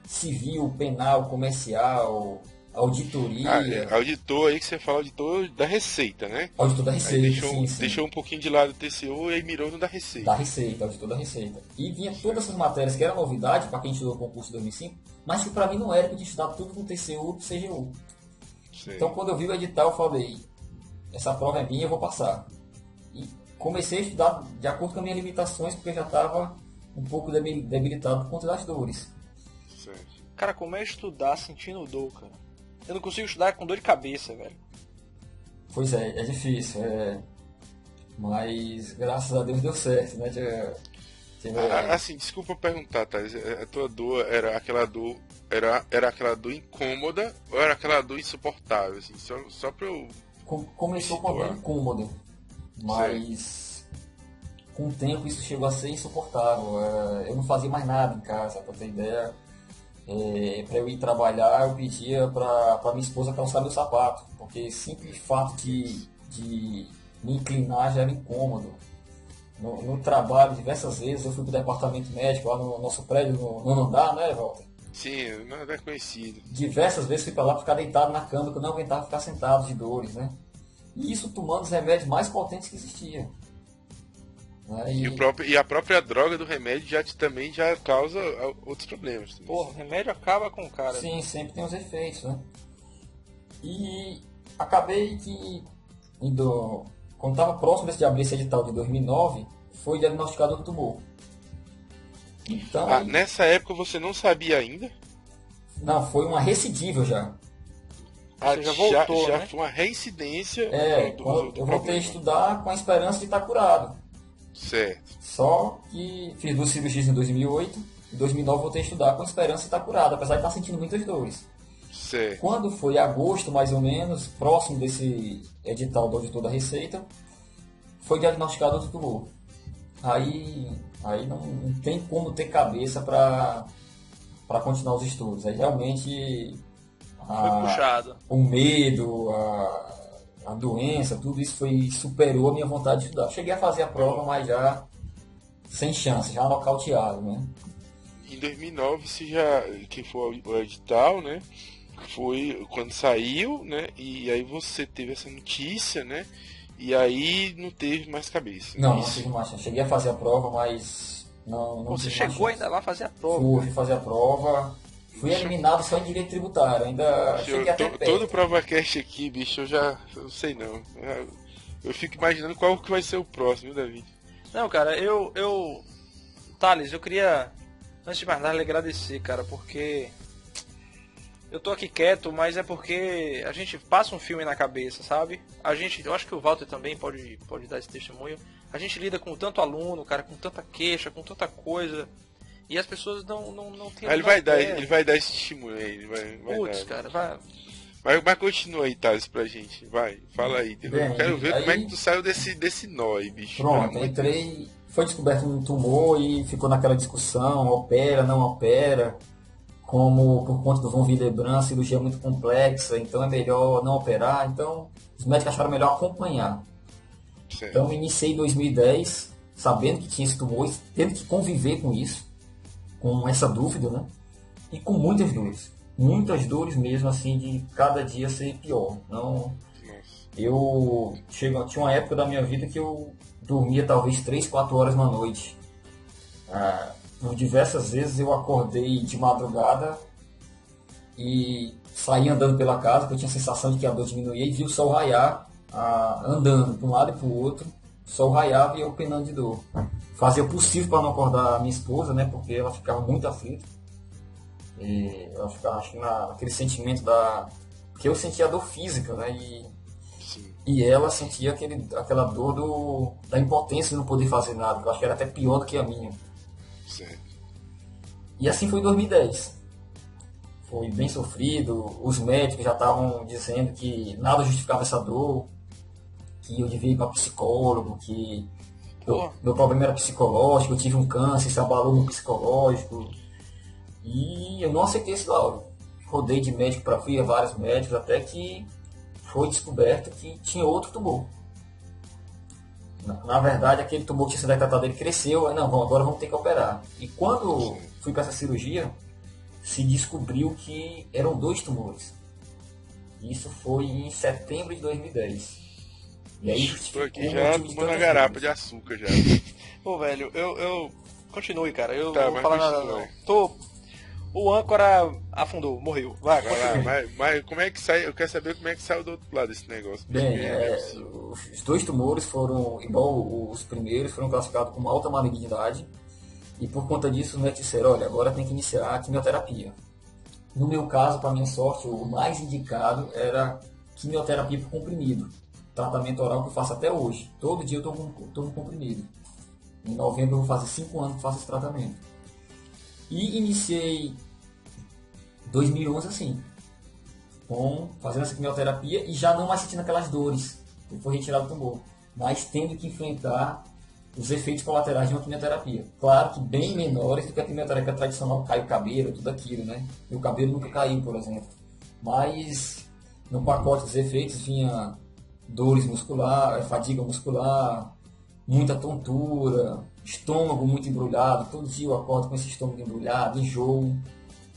civil, penal, comercial, auditoria. Auditor aí que você fala, auditor da Receita, né? Auditor da Receita, sim. Deixou um pouquinho de lado o TCU e aí mirou no da Receita. Da Receita, auditor da Receita. E vinha todas essas matérias que eram novidade para quem estudou o concurso de 2005, mas que para mim não era, porque eu tinha estudado tudo com TCU e CGU. Sei. Então quando eu vi o edital, eu falei, essa prova é minha, eu vou passar. E comecei a estudar de acordo com as minhas limitações, porque eu já estava um pouco debilitado por conta das dores. Certo. Cara, como é estudar sentindo dor, cara? Eu não consigo estudar com dor de cabeça, velho. Pois é difícil, mas graças a Deus deu certo, né? Assim, desculpa perguntar, Thales, a tua dor era aquela dor, era aquela dor incômoda ou era aquela dor insuportável, assim, só pra eu... Começou com a dor incômoda, mas com o tempo isso chegou a ser insuportável. Eu não fazia mais nada em casa, pra ter ideia. Para eu ir trabalhar, eu pedia para minha esposa calçar meu sapato, porque simples fato de me inclinar já era incômodo. No trabalho, diversas vezes, eu fui para o departamento médico, lá no nosso prédio, no andar, né, Walter? Sim, não é conhecido. Diversas vezes fui para lá ficar deitado na cama, porque eu não aguentava ficar sentado de dores, né? E isso tomando os remédios mais potentes que existiam. E a própria droga do remédio também já causa outros problemas. Porra, o remédio acaba com o cara. Sim, sempre tem os efeitos, né? E acabei que, quando estava próximo de abrir esse edital de 2009, foi diagnosticado o tumor. Então, nessa época você não sabia ainda? Não, foi uma recidível já. Você já voltou, já né? foi uma reincidência. Eu voltei a estudar com a esperança de estar curado. Certo. Só que fiz 2 cirurgias em 2008, em 2009 voltei a estudar com a esperança de estar curado, apesar de estar sentindo muitas dores. Certo. Quando foi agosto, mais ou menos, próximo desse edital do auditor da Receita, foi diagnosticado outro tumor. Aí não tem como ter cabeça para continuar os estudos. Aí realmente foi puxado. O medo, a doença, tudo isso superou a minha vontade de estudar. Cheguei a fazer a prova, mas já sem chance, já nocauteado, né? Em 2009, que foi o edital, né? Foi quando saiu, né? E aí você teve essa notícia, né? E aí não teve mais cabeça. Não tive mais chance. Cheguei a fazer a prova, mas não Você chegou ainda lá a fazer a prova? Fui fazer a prova. Fui eliminado só em direito tributário, ainda cheguei até perto. Todo ProvaCast aqui, bicho, eu não sei não. Eu fico imaginando qual que vai ser o próximo, viu, Davi? Não, cara, Thales, eu queria, antes de mais nada, lhe agradecer, cara, porque eu tô aqui quieto, mas é porque a gente passa um filme na cabeça, sabe? Eu acho que o Walter também pode dar esse testemunho. A gente lida com tanto aluno, cara, com tanta queixa, com tanta coisa. E as pessoas não têm... Ele vai dar esse estímulo aí. Ele vai Putz, dar. cara, vai... Mas continua aí, Thales, pra gente. Vai, fala aí. Bem, eu quero ver como é que tu saiu desse nó aí, bicho. Pronto, foi descoberto um tumor e ficou naquela discussão, opera, não opera. como por conta do von Willebrand, a cirurgia é muito complexa, então é melhor não operar. Então, os médicos acharam melhor acompanhar. Certo. Então, eu iniciei em 2010, sabendo que tinha esse tumor, tendo que conviver com isso, com essa dúvida, né? E com muitas dores mesmo, assim, de cada dia ser pior. Não, tinha uma época da minha vida que eu dormia talvez 3, 4 horas na noite. Por diversas vezes eu acordei de madrugada e saí andando pela casa, porque eu tinha a sensação de que a dor diminuía, e vi o sol raiar, andando de um lado e para o outro. O sol raiava e eu penando de dor. Fazia o possível para não acordar a minha esposa, né, porque ela ficava muito aflita. E ela ficava, acho que naquele sentimento porque eu sentia a dor física, né, e ela sentia aquela dor da impotência de não poder fazer nada, que eu acho que era até pior do que a minha. Certo. E assim foi em 2010. Foi bem sofrido, os médicos já estavam dizendo que nada justificava essa dor, que eu devia ir para psicólogo, que meu problema era psicológico, eu tive um câncer, isso abalou meu psicológico. E eu não aceitei esse laudo. Rodei de médico para fui a vários médicos, até que foi descoberto que tinha outro tumor. Na verdade, aquele tumor que tinha sido detectado, ele cresceu, agora vamos ter que operar. E quando fui para essa cirurgia, se descobriu que eram 2 tumores. Isso foi em setembro de 2010. E aí estou aqui já tomando a garapa de açúcar já. Pô, velho, eu continue, cara. Eu tá, não vou falar nada não. O âncora afundou, morreu. Vai lá, mas como é que sai? Eu quero saber como é que saiu do outro lado desse negócio. Bem, os 2 tumores foram, igual os primeiros, foram classificados como alta malignidade. E por conta disso, os médicos disseram, olha, agora tem que iniciar a quimioterapia. No meu caso, para minha sorte, o mais indicado era quimioterapia por comprimido. Tratamento oral que eu faço até hoje. Todo dia eu tomo comprimido. Em novembro eu vou fazer 5 anos que faço esse tratamento. E iniciei 2011 assim, fazendo essa quimioterapia e já não mais sentindo aquelas dores, que foi retirado o tumor, mas tendo que enfrentar os efeitos colaterais de uma quimioterapia. Claro que bem menores do que a quimioterapia tradicional, cai o cabelo, tudo aquilo, né? Meu cabelo nunca caiu, por exemplo. Mas no pacote dos efeitos vinha dores musculares, fadiga muscular, muita tontura, estômago muito embrulhado, todo dia eu acordo com esse estômago embrulhado, enjoo.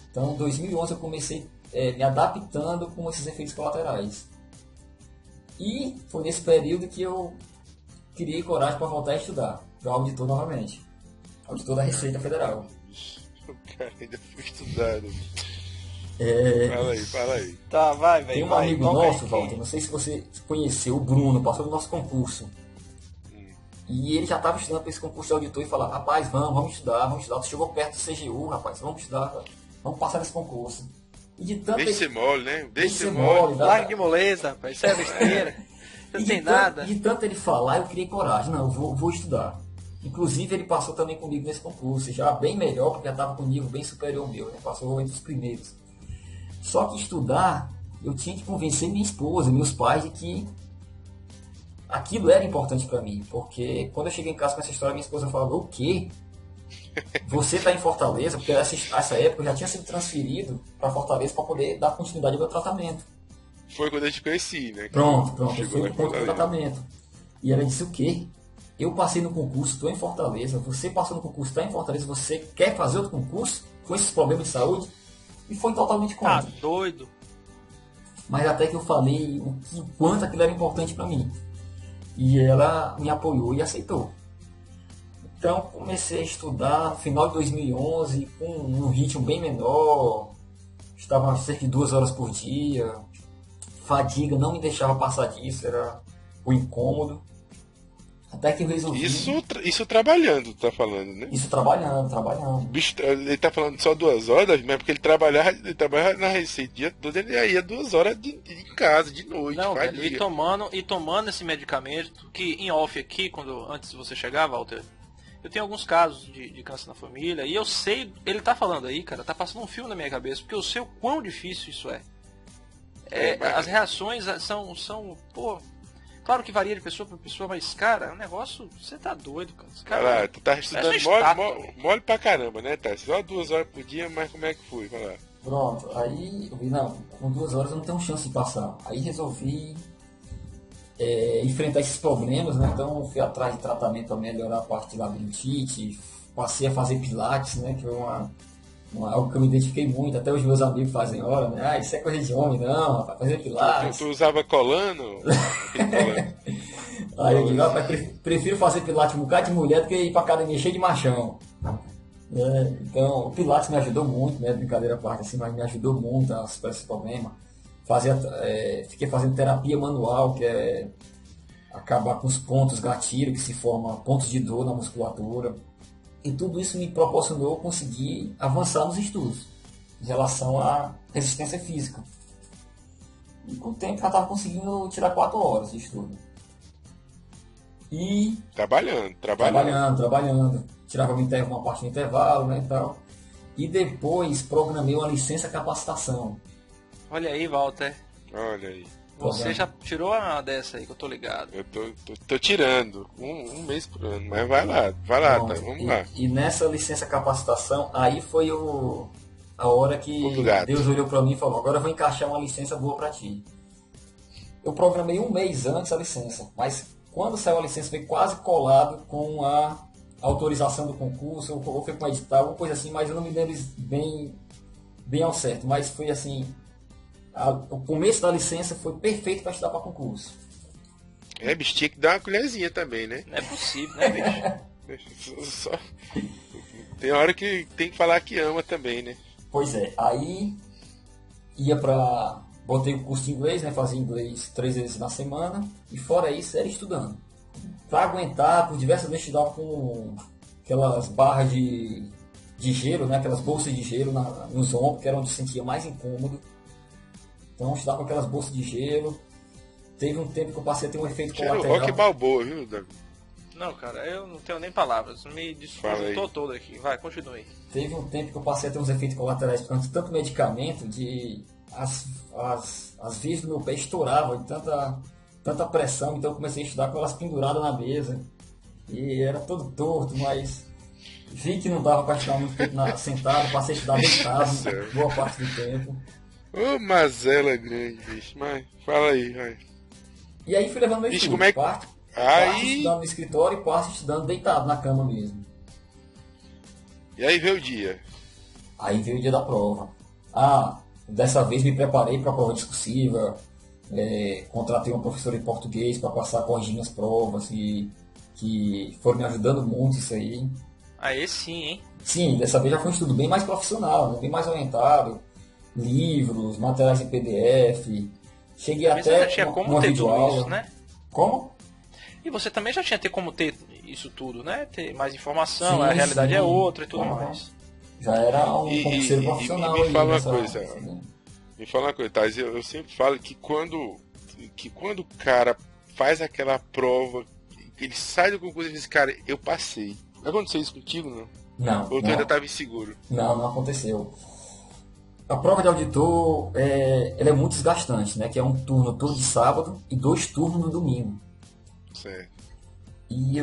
Então, em 2011 eu comecei me adaptando com esses efeitos colaterais. E foi nesse período que eu criei coragem para voltar a estudar, para auditor novamente. Auditor da Receita Federal. O cara ainda foi estudado. Fala aí. Tá, vai, velho. Tem um amigo nosso, Walter, não sei se você conheceu, o Bruno, passou no nosso concurso. E ele já estava estudando para esse concurso de auditor e falava, rapaz, vamos estudar. Tu chegou perto do CGU, rapaz, vamos estudar, vamos passar nesse concurso. E de tanto deixa ser mole, né? Deixa ser mole. Larga de moleza, rapaz, isso é besteira. Não tem nada. De tanto ele falar, eu criei coragem, não, eu vou estudar. Inclusive ele passou também comigo nesse concurso, já bem melhor, porque já estava com um nível bem superior ao meu, né? Passou entre os primeiros. Só que estudar, eu tinha que convencer minha esposa, meus pais, de que aquilo era importante para mim, porque quando eu cheguei em casa com essa história, minha esposa falou, o quê? Você está em Fortaleza? Porque essa época eu já tinha sido transferido para Fortaleza para poder dar continuidade ao meu tratamento. Foi quando eu te conheci, né? Pronto, eu fui pro ponto do tratamento. E ela disse, o quê? Eu passei no concurso, estou em Fortaleza, você passou no concurso, está em Fortaleza, você quer fazer outro concurso com esses problemas de saúde? E foi totalmente contra. Tá doido. Mas até que eu falei o quanto aquilo era importante para mim. E ela me apoiou e aceitou. Então comecei a estudar no final de 2011 com um ritmo bem menor. Estava cerca de 2 horas por dia. Fadiga não me deixava passar disso, era o incômodo. Até que eu resolvi... Isso trabalhando, tá falando, né? Isso trabalhando. Bicho, ele tá falando só 2 horas, mas porque ele trabalhava na Receita dia todo, ele ia 2 horas em casa, de noite. Não, velho, e tomando esse medicamento, que em off aqui, antes de você chegar, Walter, eu tenho alguns casos de câncer na família, e eu sei, ele tá falando aí, cara, tá passando um filme na minha cabeça, porque eu sei o quão difícil isso é. As reações são, pô... Claro que varia de pessoa para pessoa, mas, cara, é um negócio... Você tá doido, cara. Vai lá, tu tá estudando mole pra caramba, né, tá? Só 2 horas por dia, mas como é que foi? Vai lá. Pronto, aí eu vi, não, com 2 horas eu não tenho chance de passar. Aí resolvi enfrentar esses problemas, né? Então fui atrás de tratamento para melhorar a parte de labirintite, passei a fazer pilates, né? Que é algo que eu me identifiquei muito, até os meus amigos fazem hora, né? Isso é coisa de homem, não, rapaz, fazer pilates. Tu usava colando? Aí eu digo, rapaz, prefiro fazer pilates um bocado de mulher do que ir pra academia cheio de machão. Então, o pilates me ajudou muito, né? Brincadeira à parte assim, mas me ajudou muito a superar esse problema. Fiquei fazendo terapia manual, que é acabar com os pontos gatilho, que se formam pontos de dor na musculatura. E tudo isso me proporcionou conseguir avançar nos estudos em relação à resistência física. E com o tempo já estava conseguindo tirar 4 horas de estudo. E trabalhando. Tirava uma parte do intervalo, né, e tal. E depois programei uma licença capacitação. Olha aí, Walter. Olha aí. Você já tirou uma dessa aí que eu tô ligado. Eu tô tirando um mês por ano, mas vai lá, tá, vamos lá. E nessa licença capacitação, aí foi a hora que Deus olhou para mim e falou, agora eu vou encaixar uma licença boa para ti. Eu programei 1 mês antes a licença, mas quando saiu a licença foi quase colado com a autorização do concurso, ou foi com a edital, alguma coisa assim, mas eu não me lembro bem ao certo, mas foi assim... O começo da licença foi perfeito para estudar para concurso. Bicho, tinha que dar uma colherzinha também, né? Não é possível, né, bicho? Tem hora que tem que falar que ama também, né? Pois é, aí botei o curso de inglês, né? Fazia inglês 3 vezes na semana, e fora isso era estudando. Para aguentar, por diversas vezes estudava com aquelas barras de gelo, né? Aquelas bolsas de gelo nos ombros, que era onde eu sentia mais incômodo. Então, estudar com aquelas bolsas de gelo. Teve um tempo que eu passei a ter um efeito colateral. Rock Balboa, viu, Davi? Não, cara, eu não tenho nem palavras. Me desculpa todo aqui. Vai, continue. Teve um tempo que eu passei a ter uns efeitos colaterais por causa de tanto medicamento, de as veias do meu pé estouravam de tanta pressão. Então, eu comecei a estudar com elas penduradas na mesa. E era todo torto, mas vi que não dava para estudar muito tempo sentado. Passei a estudar deitado boa parte do tempo. Ô, mazela grande, bicho. Mas, fala aí, vai. E aí fui levando meu estudo. Como é que... Parte estudando no escritório e parte estudando deitado na cama mesmo. E aí veio o dia? Aí veio o dia da prova. Dessa vez me preparei para a prova discursiva. Contratei uma professora de português para passar corrigindo as provas. E que foram me ajudando muito isso aí. Aí sim, hein? Sim, dessa vez já foi um estudo bem mais profissional, né? Bem mais orientado. Livros, materiais em PDF. Cheguei mas até você já tinha como ter tudo isso, né? Como? E você também já tinha como ter isso tudo, né? Ter mais informação, a realidade é outra e tudo mais. Já era um concurseiro profissional. Me fala uma coisa, Thais, eu sempre falo que quando o cara faz aquela prova, ele sai do concurso e diz, cara, eu passei. Aconteceu isso contigo, não? Não. Ou tu ainda estava inseguro? Não aconteceu. A prova de auditor ela é muito desgastante, né? Que é um turno todo de sábado e 2 turnos no domingo. Certo. E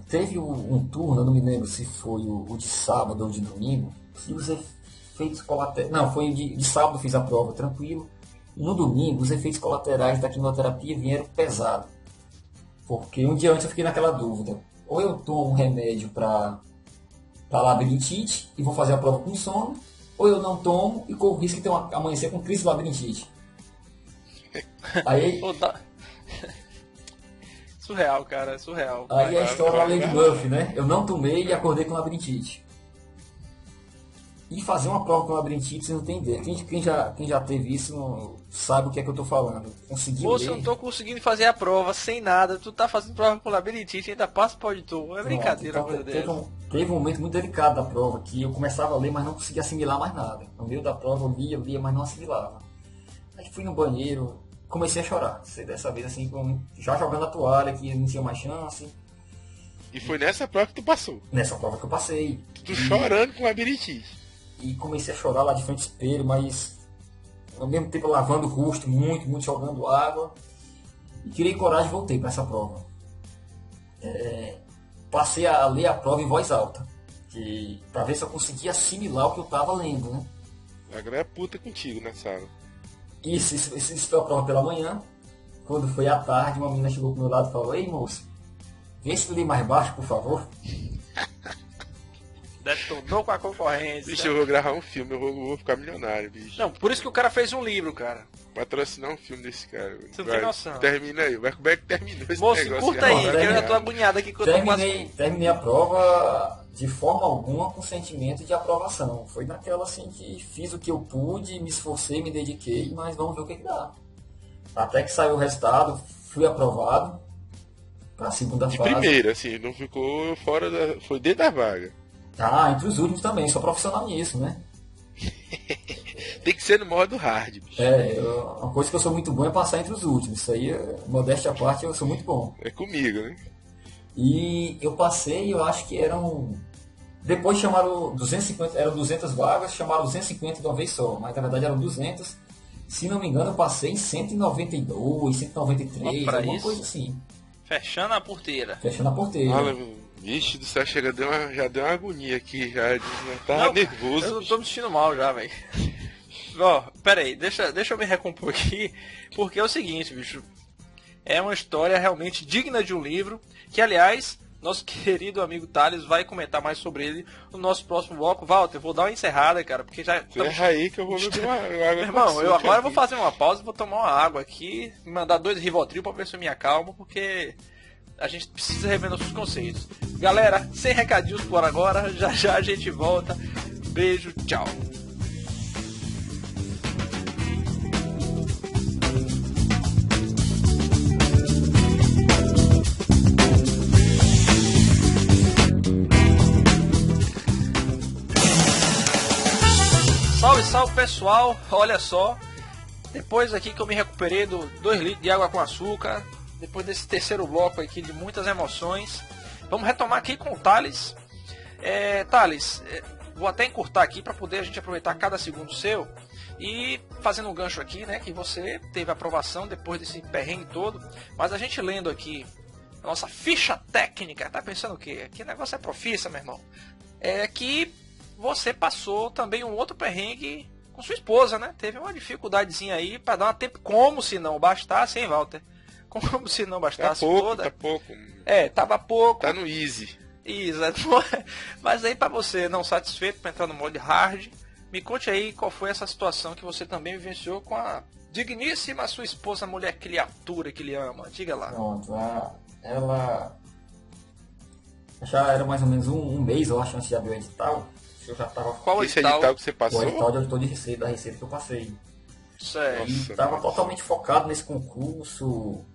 teve um turno, eu não me lembro se foi o de sábado ou de domingo, que os efeitos colaterais... Não, foi de sábado, fiz a prova tranquilo. No domingo, os efeitos colaterais da quimioterapia vieram pesados. Porque um dia antes eu fiquei naquela dúvida. Ou eu tomo um remédio para labirintite e vou fazer a prova com sono, ou eu não tomo e corro o risco de amanhecer com crise de labirintite. Aí... Surreal, cara, surreal. Aí a história da Lady Murphy, né? Eu não tomei e acordei com labirintite. E fazer uma prova com labirintite, você não tem ideia. Quem já teve isso sabe o que é que eu tô falando. Pô, eu não tô conseguindo fazer a prova sem nada. Tu tá fazendo prova com labirintite e ainda passa pro auditor. É brincadeira, então, teve um momento muito delicado da prova, que eu começava a ler, mas não conseguia assimilar mais nada. No meio da prova eu lia, mas não assimilava. Aí fui no banheiro, comecei a chorar. Dessa vez assim, já jogando a toalha, que não tinha mais chance. E foi nessa prova que tu passou? Nessa prova que eu passei. Tu chorando com labirintite. E comecei a chorar lá de frente ao espelho, mas ao mesmo tempo lavando o rosto, muito jogando água. E tirei coragem e voltei para essa prova. Passei a ler a prova em voz alta, para ver se eu conseguia assimilar o que eu estava lendo, né? A galera é puta contigo na sala. Isso foi a prova pela manhã. Quando foi à tarde, uma menina chegou pro meu lado e falou: ei, moço, vê se tu lê mais baixo, por favor. Detonou com a concorrência. Bicho, eu vou gravar um filme, eu vou ficar milionário, bicho. Não, por isso que o cara fez um livro, cara. Patrocinar um filme desse cara. Você não tem noção. Termina aí. Como é que terminou esse moço, negócio? Curta aí, que eu já tô agoniado aqui. Terminei a prova de forma alguma com sentimento de aprovação. Foi naquela assim que fiz o que eu pude, me esforcei, me dediquei, mas vamos ver o que dá. Até que saiu o resultado, fui aprovado para a segunda fase. De primeira, assim, não ficou fora da... Foi dentro da vaga. Entre os últimos também, sou profissional nisso, né? Tem que ser no modo hard, bicho. Uma coisa que eu sou muito bom é passar entre os últimos. Isso aí, modéstia à parte, eu sou muito bom. É comigo, né? E eu passei, eu acho que eram... Depois chamaram 250, eram 200 vagas, chamaram 250 de uma vez só, mas na verdade eram 200. Se não me engano, eu passei em 192, 193, alguma coisa assim. Fechando a porteira. Fechando a porteira. Olha, vixe do céu, já deu uma agonia aqui, já tava nervoso. Eu tô me sentindo mal já, velho. Ó, pera aí, deixa eu me recompor aqui, porque é o seguinte, bicho. É uma história realmente digna de um livro, que aliás, nosso querido amigo Thales vai comentar mais sobre ele no nosso próximo bloco. Walter, vou dar uma encerrada, cara, porque já... Encerra aí que eu vou beber uma água. Meu irmão, eu agora vou fazer uma pausa, vou tomar uma água aqui, mandar 2 Rivotril pra ver se eu me acalmo, porque a gente precisa rever nossos conceitos. Galera, sem recadinhos por agora, já já a gente volta. Beijo, tchau. Salve, salve pessoal, olha só, depois aqui que eu me recuperei do 2 litros de água com açúcar, depois desse terceiro bloco aqui de muitas emoções, vamos retomar aqui com o Thales. Thales, vou até encurtar aqui para poder a gente aproveitar cada segundo seu e fazendo um gancho aqui, né, que você teve aprovação depois desse perrengue todo, mas a gente lendo aqui a nossa ficha técnica, tá pensando o quê? Que negócio é profissa, meu irmão? É que você passou também um outro perrengue com sua esposa, né? Teve uma dificuldadezinha aí para dar uma tempo, como se não bastasse, hein, Walter? Como se não bastasse toda. Tá pouco. Tava pouco. Tá no easy. Exato. Mas aí para você não satisfeito para entrar no modo hard, me conte aí qual foi essa situação que você também vivenciou com a digníssima sua esposa, mulher criatura que lhe ama. Diga lá. Pronto, ela já era mais ou menos um mês, eu acho, antes de abrir o edital. Eu já tava... Qual esse edital que você passou? O edital de auditor de receita, da receita que eu passei. Certo. E estava totalmente focado nesse concurso,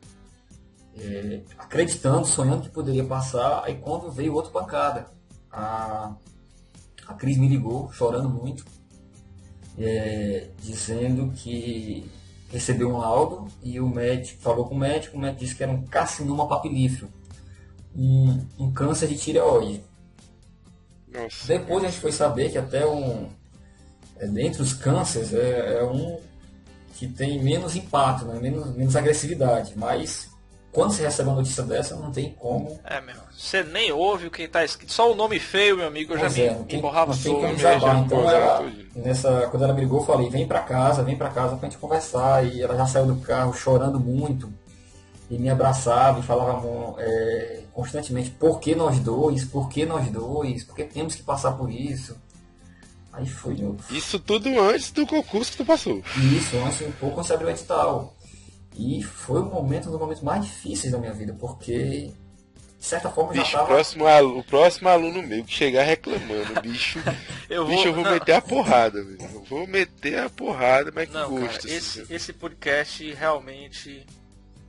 acreditando, sonhando que poderia passar. Aí quando veio outra pancada, a Cris me ligou, chorando muito, dizendo que recebeu um laudo e o médico falou com o médico disse que era um carcinoma papilífero, um câncer de tireoide. Nossa. Depois a gente foi saber que até dentre os cânceres é um que tem menos impacto, né? menos agressividade, mas quando você recebe uma notícia dessa, não tem como. Meu, você nem ouve o que está escrito, só o nome feio, meu amigo, eu já me emborrava todo. Então quando ela me ligou, eu falei, vem pra casa pra gente conversar, e ela já saiu do carro chorando muito, e me abraçava e falava constantemente, por que nós dois, por que temos que passar por isso. Aí foi, Isso tudo antes do concurso que tu passou. Isso, antes, um pouco antes de abrir o edital. E foi um dos momentos mais difíceis da minha vida, porque de certa forma bicho, já tava... o próximo aluno meu que chegar reclamando, bicho, eu vou meter a porrada, velho. Eu vou meter a porrada, mas que gosto. Cara, esse podcast realmente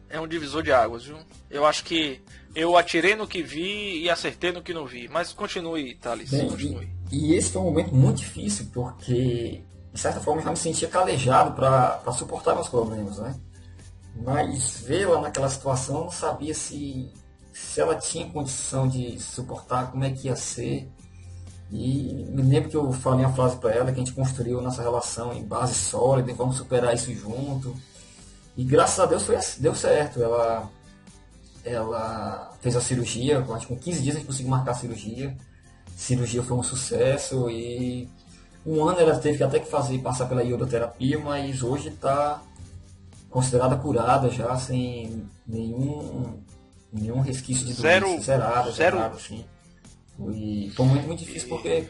é um divisor de águas, viu? Eu acho que eu atirei no que vi e acertei no que não vi. Mas continue, Thales. Continue. E esse foi um momento muito difícil, porque de certa forma eu já me sentia calejado para suportar meus problemas, né? Mas vê-la naquela situação, eu não sabia se ela tinha condição de suportar, como é que ia ser. E me lembro que eu falei uma frase para ela, que a gente construiu nossa relação em base sólida, e vamos superar isso junto. E graças a Deus deu certo. Ela fez a cirurgia, acho que com 15 dias a gente conseguiu marcar a cirurgia. A cirurgia foi um sucesso e um ano ela teve que até que passar pela iodoterapia, mas hoje está considerada curada já, sem nenhum resquício de doença, zerado, assim. Foi muito, muito difícil porque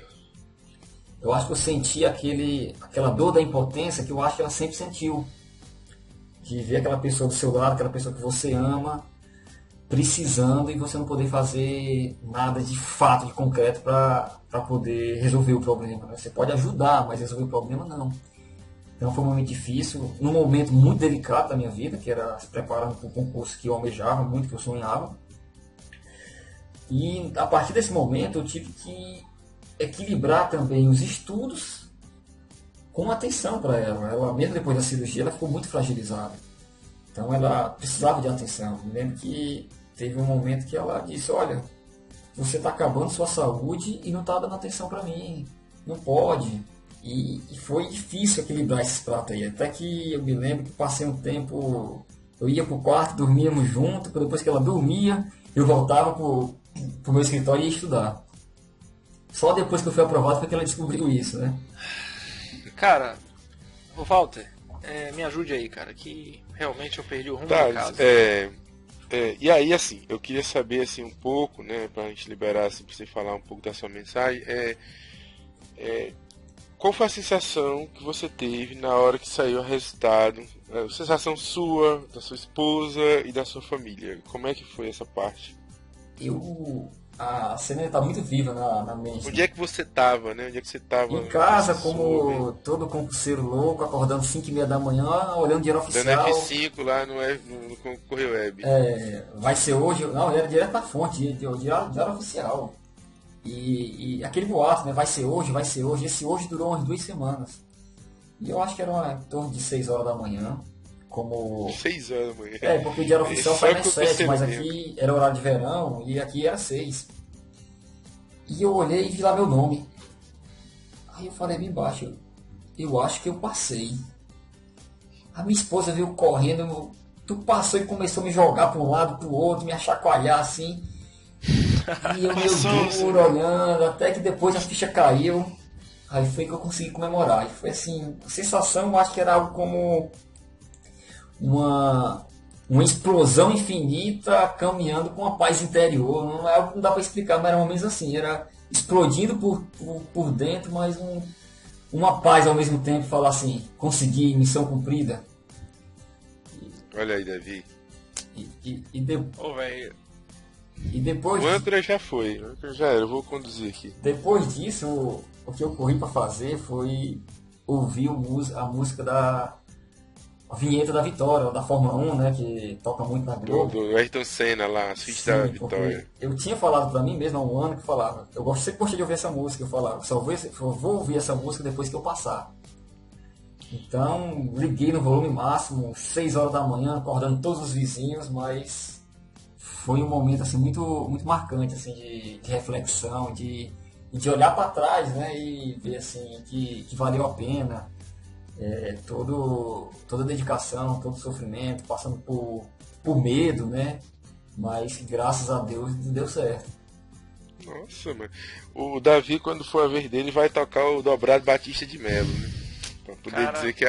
eu acho que eu senti aquela dor da impotência que eu acho que ela sempre sentiu. De ver aquela pessoa do seu lado, aquela pessoa que você ama, precisando e você não poder fazer nada de fato, de concreto para poder resolver o problema. Né? Você pode ajudar, mas resolver o problema não. Então foi um momento difícil, num momento muito delicado da minha vida, que era se preparando para um concurso que eu almejava muito, que eu sonhava. E a partir desse momento eu tive que equilibrar também os estudos com atenção para ela. Ela, mesmo depois da cirurgia, ela ficou muito fragilizada. Então ela precisava de atenção. Eu lembro que teve um momento que ela disse, olha, você está acabando sua saúde e não está dando atenção para mim. Não pode. E foi difícil equilibrar esses pratos aí. Até que eu me lembro que passei um tempo, eu ia pro quarto, dormíamos junto, depois que ela dormia, eu voltava pro meu escritório e ia estudar. Só depois que eu fui aprovado foi que ela descobriu isso, né? Cara, o Walter, me ajude aí, cara, que realmente eu perdi o rumo Tá, da casa. e aí, assim, eu queria saber, assim, um pouco, né, pra gente liberar, assim, pra você falar um pouco da sua mensagem, qual foi a sensação que você teve na hora que saiu o resultado? A sensação sua, da sua esposa e da sua família. Como é que foi essa parte? A cena está muito viva na mente. Onde é que você estava, né? Onde é que você estava? Em casa, como todo concurseiro louco, acordando 5h30 da manhã, olhando o Diário Oficial. Dando F5 lá no Correio Web. Vai ser hoje. Não, era direto na fonte, Diário Oficial. E aquele boato, né? Vai ser hoje. Esse hoje durou umas 2 semanas. E eu acho que era em torno de 6 horas da manhã. 6 horas da manhã. Porque o Diário Oficial sai às 7, mas aqui era horário de verão e aqui era 6. E eu olhei e vi lá meu nome. Aí eu falei bem baixo, eu acho que eu passei. A minha esposa veio correndo, tu passou e começou a me jogar para um lado, para o outro, me achacoalhar assim. E eu meio duro olhando, até que depois a ficha caiu. Aí foi que eu consegui comemorar. E foi assim, a sensação, eu acho que era algo como uma explosão infinita caminhando com uma paz interior. Não é algo que não dá para explicar, mas era mais ou menos assim. Era explodindo por dentro, mas uma paz ao mesmo tempo. Falar assim, consegui, missão cumprida. Olha aí, Davi. E depois... O âncora já foi, o âncora já era, eu vou conduzir aqui. Depois disso, o que eu corri para fazer foi ouvir a música a vinheta da Vitória, da Fórmula 1, né, que toca muito na Globo. Do Ayrton Senna lá, a suíte da Vitória. Eu tinha falado pra mim mesmo há um ano que falava, sempre gostei de ouvir essa música, eu falava, só vou ouvir essa música depois que eu passar. Então, liguei no volume máximo, 6 horas da manhã, acordando todos os vizinhos, mas foi um momento assim, muito, muito marcante assim, de reflexão, de olhar para trás, né, e ver assim, que valeu a pena. Toda a dedicação, todo o sofrimento, passando por medo, né? Mas graças a Deus deu certo. Nossa, mano. O Davi, quando for a vez dele, vai tocar o dobrado Batista de Melo, né? Pra poder dizer que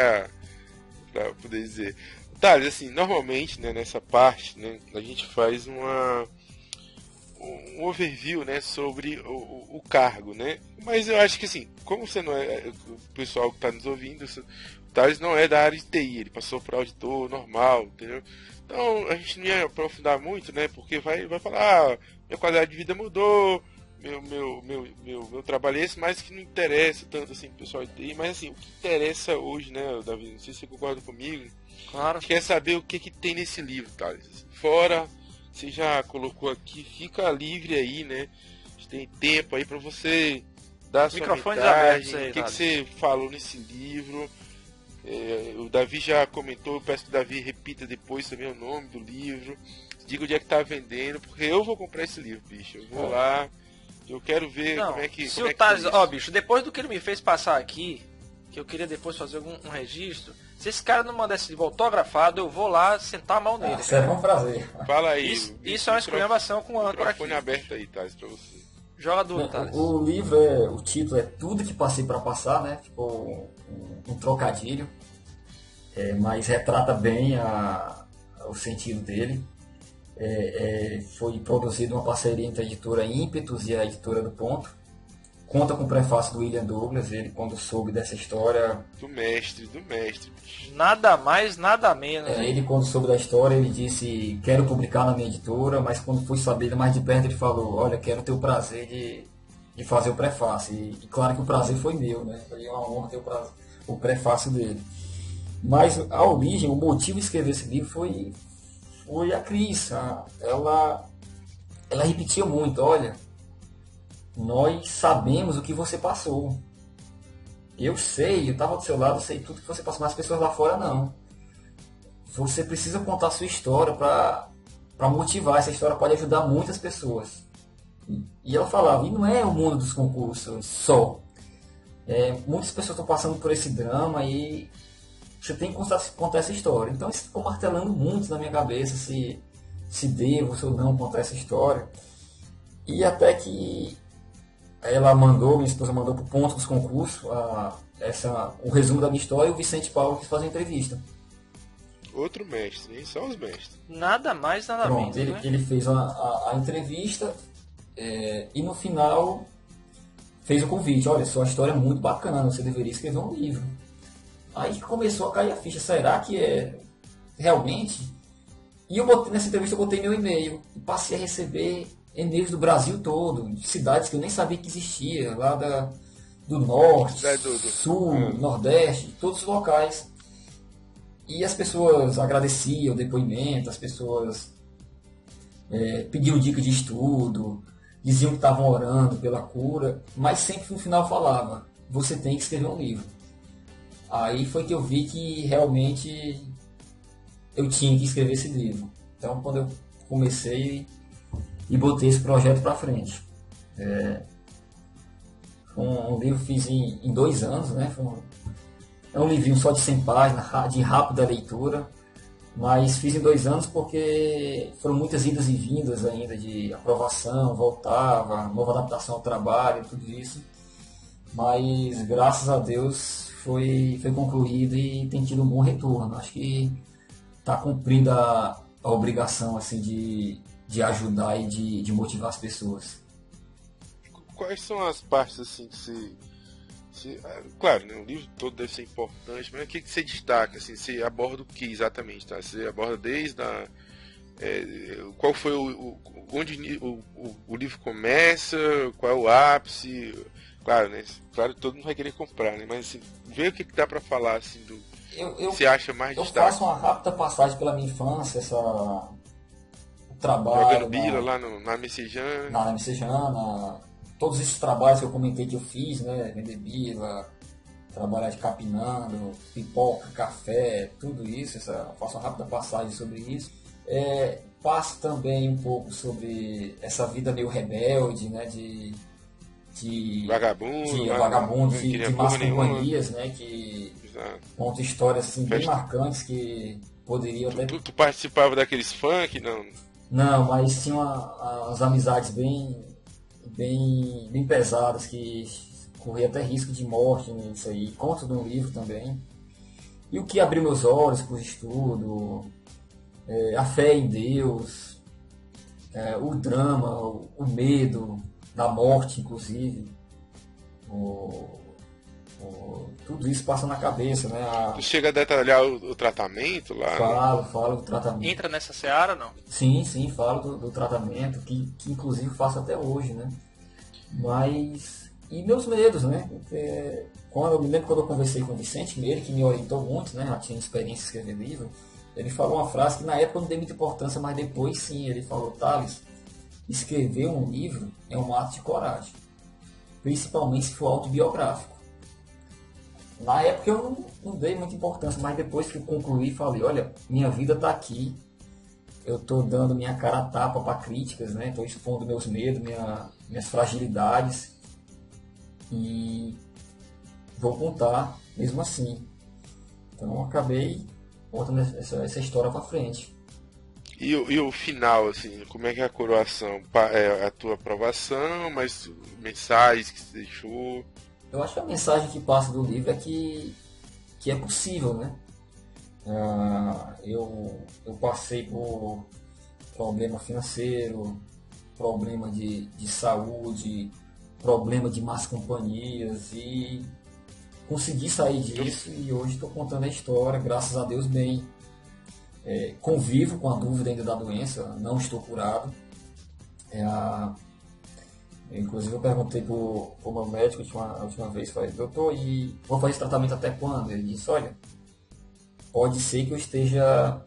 pra poder dizer. Thales, assim, normalmente, né, nessa parte, né, a gente faz um overview, né, sobre o cargo, né? Mas eu acho que assim, como você não é o pessoal que está nos ouvindo, o Thales não é da área de TI, ele passou para auditor normal, entendeu? Então a gente não ia aprofundar muito, né? Porque vai falar, minha qualidade de vida mudou, meu trabalho é esse, mas que não interessa tanto assim pro pessoal de TI, mas assim, o que interessa hoje, né, Davi? Não sei se você concorda comigo. Claro. A gente quer saber o que tem nesse livro, Thales. Fora, você já colocou aqui, fica livre aí, né? A gente tem tempo aí para você dar a sua mensagem, o que você falou nesse livro. O Davi já comentou, eu peço que o Davi repita depois também o nome do livro. Diga onde é que tá vendendo, porque eu vou comprar esse livro, bicho. Eu vou lá, eu quero ver como é que... bicho, depois do que ele me fez passar aqui, que eu queria depois fazer um registro. Se esse cara não mandar esse livro autografado, eu vou lá sentar a mão nele. Será um prazer. Fala aí. Isso é uma exclamação com o âncora aqui. Microfone aberto aí, Thales, pra você. Joga duro, Thales. O livro, o título é Tudo que Passei para Passar, né? Ficou um trocadilho, mas retrata bem o sentido dele. Foi produzido uma parceria entre a editora Ímpetus e a editora do Ponto. Conta com o prefácio do William Douglas. Ele, quando soube dessa história... Do mestre. Nada mais, nada menos. Ele, quando soube da história, ele disse: quero publicar na minha editora, mas quando fui saber mais de perto, ele falou: olha, quero ter o prazer de fazer o prefácio. E claro que o prazer foi meu, né? Foi uma honra ter o prefácio dele. Mas a origem, o motivo de escrever esse livro foi a Cris. Ela repetia muito: olha, nós sabemos o que você passou. Eu estava do seu lado, eu sei tudo que você passou, mas as pessoas lá fora não. Você precisa contar a sua história para motivar. Essa história pode ajudar muitas pessoas. E ela falava: e não é o mundo dos concursos só. Muitas pessoas estão passando por esse drama e você tem que contar essa história. Então isso ficou martelando muito na minha cabeça, se devo ou não contar essa história. E até que minha esposa mandou para o Ponto dos Concursos o resumo da minha história, e o Vicente Paulo quis fazer uma entrevista. Outro mestre, hein? Só os mestres. Nada mais, nada menos. Ele fez a entrevista e no final fez o convite: olha, sua história é muito bacana, você deveria escrever um livro. Aí começou a cair a ficha: será que é realmente? E nessa entrevista eu botei meu e-mail e passei a receber e-mails do Brasil todo, de cidades que eu nem sabia que existia, lá do norte, sul, nordeste, de todos os locais. E as pessoas agradeciam o depoimento, as pessoas pediam dica de estudo, diziam que estavam orando pela cura, mas sempre no final falava: você tem que escrever um livro. Aí foi que eu vi que realmente eu tinha que escrever esse livro. Então, quando eu comecei e botei esse projeto para frente. Um livro que fiz em 2 anos, né? É um livrinho só de 100 páginas, de rápida leitura, mas fiz em 2 anos porque foram muitas idas e vindas ainda, de aprovação, voltava, nova adaptação ao trabalho, tudo isso. Mas graças a Deus foi concluído e tem tido um bom retorno. Acho que está cumprida a obrigação assim, de ajudar e de motivar as pessoas. Quais são as partes assim que claro, né, o livro todo deve ser importante, mas o que você destaca? Assim, você aborda o que exatamente? Tá? Você aborda desde qual foi onde o livro começa, qual é o ápice? Claro, né? Claro, todo mundo vai querer comprar, né? Mas assim, vê o que dá para falar assim do que você acha mais destaque. Eu faço uma rápida passagem pela minha infância, trabalho jogando bila lá na Messejana. Na Messejana, todos esses trabalhos que eu comentei que eu fiz, né? Vender bila, trabalhar de capinando, pipoca, café, tudo isso. Faço uma rápida passagem sobre isso. Passo também um pouco sobre essa vida meio rebelde, né? De vagabundo, de más companhias, né? Que conta histórias assim, bem marcantes que poderiam até... Tu participava daqueles funk, não? Não, mas tinha umas amizades bem pesadas que corria até risco de morte nisso aí. Conto de um livro também. E o que abriu meus olhos para o estudo, a fé em Deus, o drama, o medo da morte, inclusive. Tudo isso passa na cabeça, né? Tu chega a detalhar o tratamento lá? Falo do tratamento. Entra nessa seara, não? Sim, falo do tratamento, que inclusive faço até hoje, né? Mas... E meus medos, né? Porque eu me lembro quando eu conversei com o Vicente, ele que me orientou muito, né? Já tinha experiência em escrever livro. Ele falou uma frase que na época eu não dei muita importância, mas depois sim, ele falou: Thales, escrever um livro é um ato de coragem. Principalmente se for autobiográfico. Na época eu não dei muita importância, mas depois que eu concluí, falei: olha, minha vida está aqui, eu estou dando minha cara a tapa para críticas, né? Estou expondo meus medos, minhas fragilidades, e vou contar mesmo assim. Então acabei botando essa história para frente. E o final, assim, como é que é a coroação? É a tua aprovação, mas mensagens que você deixou? Eu acho que a mensagem que passa do livro é que é possível, né? Eu passei por problema financeiro, problema de saúde, problema de más companhias e consegui sair disso e hoje estou contando a história, graças a Deus, bem. Convivo com a dúvida ainda da doença, não estou curado. Inclusive eu perguntei para o meu médico a última vez, falei, doutor, e vou fazer esse tratamento até quando? Ele disse, olha, pode ser que eu esteja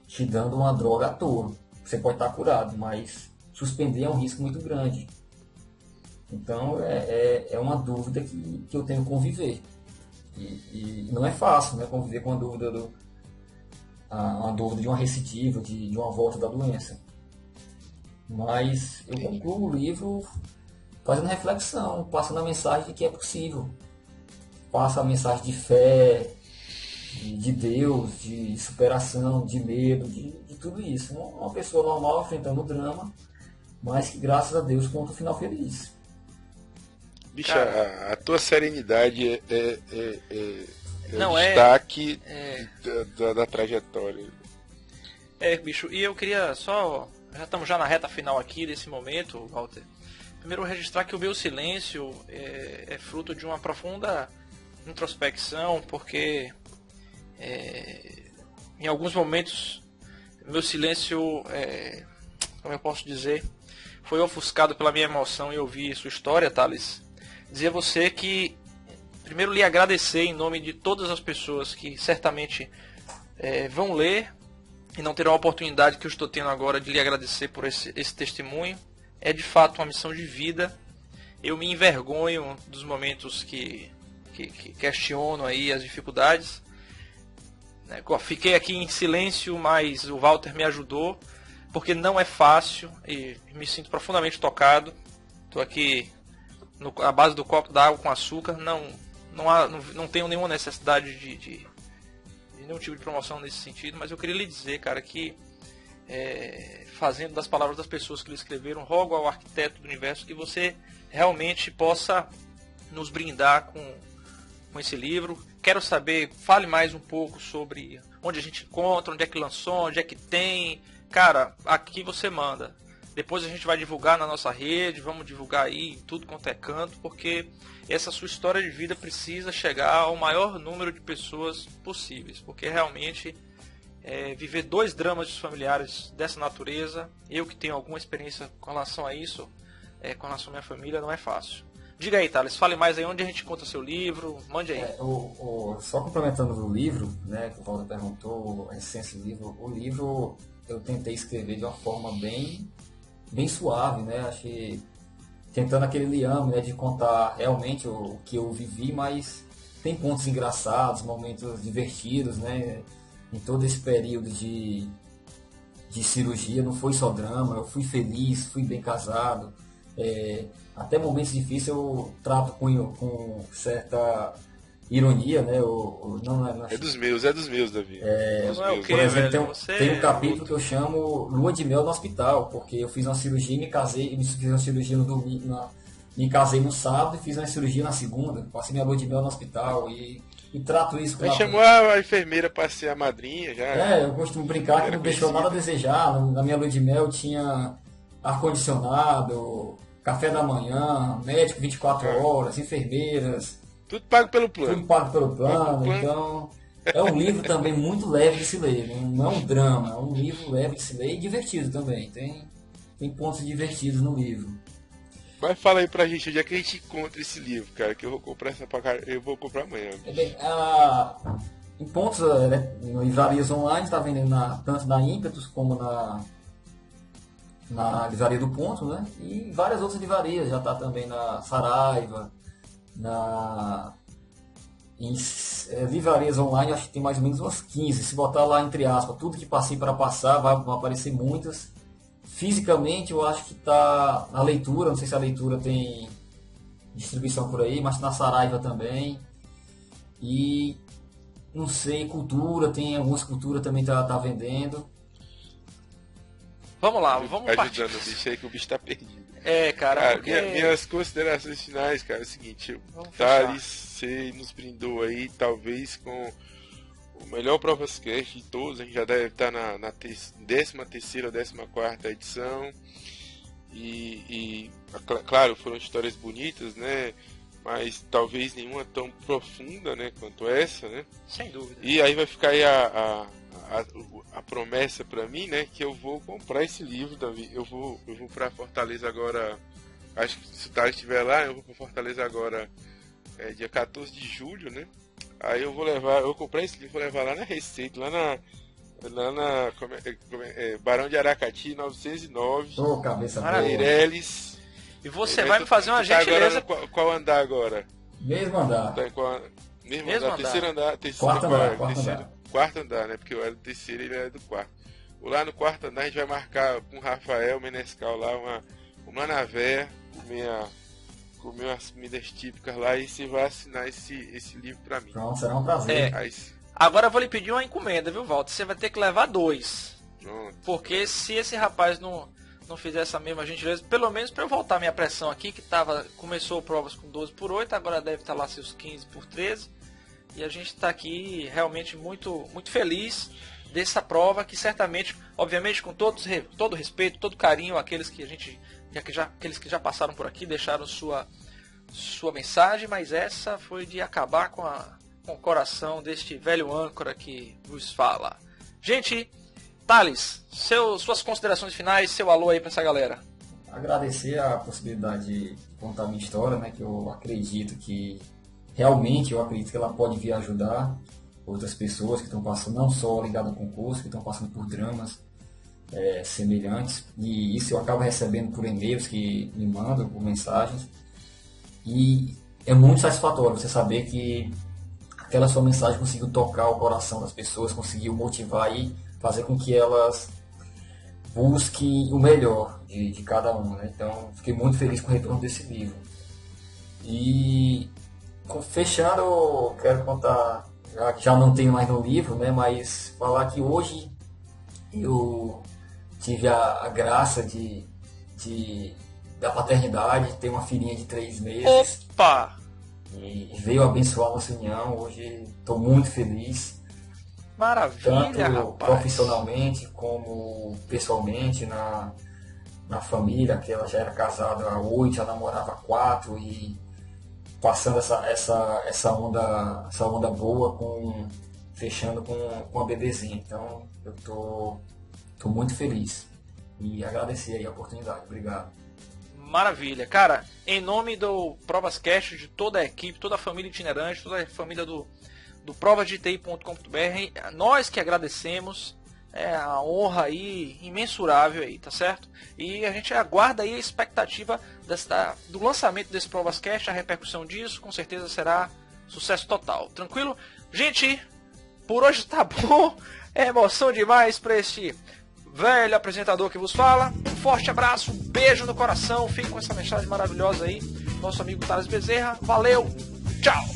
te dando uma droga à toa. Você pode estar curado, mas suspender é um risco muito grande. Então é uma dúvida que eu tenho que conviver. E não é fácil, né, conviver com a dúvida uma dúvida de uma recidiva, de uma volta da doença. Mas eu concluo o livro fazendo reflexão, passando a mensagem de que é possível. Passa a mensagem de fé, de Deus, de superação, de medo, de tudo isso. Uma pessoa normal enfrentando o drama, mas que graças a Deus conta um final feliz. Bicha, a tua serenidade é Não, o destaque da trajetória. Bicho, e eu queria só... Já estamos já na reta final aqui desse momento, Walter. Primeiro registrar que o meu silêncio é fruto de uma profunda introspecção, porque em alguns momentos meu silêncio, como eu posso dizer, foi ofuscado pela minha emoção em ouvir sua história, Thales. Dizer a você que, primeiro, lhe agradecer em nome de todas as pessoas que certamente vão ler e não terão a oportunidade que eu estou tendo agora de lhe agradecer por esse testemunho. É de fato uma missão de vida. Eu me envergonho dos momentos que questiono aí as dificuldades. Fiquei aqui em silêncio, mas o Walter me ajudou, porque não é fácil e me sinto profundamente tocado. Estou aqui à base do copo d'água com açúcar. Não tenho nenhuma necessidade de nenhum tipo de promoção nesse sentido, mas eu queria lhe dizer, cara, que fazendo das palavras das pessoas que lhe escreveram, rogo ao arquiteto do universo que você realmente possa nos brindar com esse livro. Quero saber, fale mais um pouco sobre onde a gente encontra, onde é que lançou, onde é que tem. Cara, aqui você manda. Depois a gente vai divulgar na nossa rede, vamos divulgar aí em tudo quanto é canto, porque essa sua história de vida precisa chegar ao maior número de pessoas possíveis, porque realmente viver 2 dramas familiares dessa natureza, eu que tenho alguma experiência com relação a isso, com relação à minha família, não é fácil. Diga aí, Thales, fale mais aí onde a gente encontra seu livro, mande aí. Só complementando o livro, né, que o Paulo perguntou, a essência do livro, o livro eu tentei escrever de uma forma bem suave, né, achei, tentando aquele liame, né, de contar realmente o que eu vivi, mas tem pontos engraçados, momentos divertidos, né, em todo esse período de cirurgia, não foi só drama, eu fui feliz, fui bem casado, até momentos difíceis eu trato com certa ironia, né? É dos meus, Davi. Por exemplo, tem um capítulo que eu chamo Lua de Mel no Hospital, porque eu fiz uma cirurgia e me casei, fiz uma cirurgia no domingo, me casei no sábado e fiz uma cirurgia na segunda, passei minha lua de mel no hospital e trato isso com chamou a enfermeira para ser a madrinha já. Eu costumo brincar que não deixou nada a desejar. Na minha lua de mel tinha ar-condicionado, café da manhã, médico 24 horas, enfermeiras. Tudo pago pelo plano. Então, é um livro também muito leve de se ler. Não é um drama, é um livro leve de se ler e divertido também. Tem pontos divertidos no livro. Mas fala aí pra gente onde é que a gente encontra esse livro, cara, que eu vou comprar eu vou comprar amanhã. Em pontos, em livrarias online, está vendendo tanto na Ímpetus como na Livraria do Ponto, né? E várias outras livrarias, já está também na Saraiva, em livrarias online, acho que tem mais ou menos umas 15. Se botar lá entre aspas, tudo que passei para passar, vão aparecer muitas. Fisicamente, eu acho que está na leitura, não sei se a leitura tem distribuição por aí, mas na Saraiva também. E não sei, cultura, tem algumas culturas também tá vendendo. Vamos lá, vamos partir. Ajudando o bicho aí que o bicho tá perdido. Cara, porque... minhas considerações finais, cara, é o seguinte, Thales, você nos brindou aí, talvez com o melhor ProvasCast de todos, a gente já deve estar na 13ª ou 14ª edição, e claro, foram histórias bonitas, né, mas talvez nenhuma tão profunda, né, quanto essa, né? Sem dúvida. E aí vai ficar aí a promessa para mim, né, que eu vou comprar esse livro, Davi. Eu vou para Fortaleza agora. Acho que se o Thales estiver lá, eu vou para Fortaleza agora, dia 14 de julho, né? Aí eu vou comprar esse livro, vou levar lá na Receita, lá na Barão de Aracati, 909. Ô, cabeça boa. Meireles. E você vai me fazer uma gentileza. Agora, qual andar agora? Mesmo andar. Mesmo andar. Terceiro andar. Quarto andar, né? Porque eu era do terceiro e ele era do quarto. Lá no quarto andar a gente vai marcar com o Rafael Menescal lá uma navé, comer umas comidas típicas lá, e você vai assinar esse livro pra mim. Pronto, será um prazer. Agora eu vou lhe pedir uma encomenda, viu, Walter? Você vai ter que levar 2. Pronto. Porque se esse rapaz não fizer essa mesma gentileza, pelo menos para eu voltar minha pressão aqui, que começou provas com 12/8, agora deve estar lá seus 15/13. E a gente está aqui realmente muito, muito feliz dessa prova, que certamente, obviamente, com todo respeito, todo carinho, aqueles que já passaram por aqui, deixaram sua mensagem, mas essa foi de acabar com o coração deste velho âncora que vos fala. Gente, Thales, suas considerações finais, seu alô aí para essa galera. Agradecer a possibilidade de contar minha história, né, que eu acredito que realmente ela pode vir ajudar outras pessoas que estão passando, não só ligadas ao concurso, que estão passando por dramas semelhantes. E isso eu acabo recebendo por e-mails que me mandam, por mensagens. E é muito satisfatório você saber que aquela sua mensagem conseguiu tocar o coração das pessoas, conseguiu motivar e fazer com que elas busquem o melhor de cada um, né? Então, fiquei muito feliz com o retorno desse livro. E fechando, quero contar, já não tenho mais no livro, né, mas falar que hoje eu tive a graça da paternidade, ter uma filhinha de 3 meses. Opa! E veio abençoar nossa união. Hoje estou muito feliz. Maravilha, tanto rapaz. Profissionalmente como pessoalmente, na família, que ela já era casada há 8, já namorava há 4 e passando essa onda boa, fechando com a bebezinha. Então eu tô muito feliz e agradecer aí a oportunidade. Obrigado. Maravilha, cara, em nome do ProvasCast, de toda a equipe, toda a família itinerante, toda a família do provasdti.com.br, nós que agradecemos, a honra aí imensurável aí, tá certo? E a gente aguarda aí a expectativa do lançamento desse ProvasCast, a repercussão disso, com certeza será sucesso total, tranquilo? Gente, por hoje tá bom, é emoção demais para este velho apresentador que vos fala. Um forte abraço, um beijo no coração, fique com essa mensagem maravilhosa aí, nosso amigo Thales Bezerra, valeu, tchau!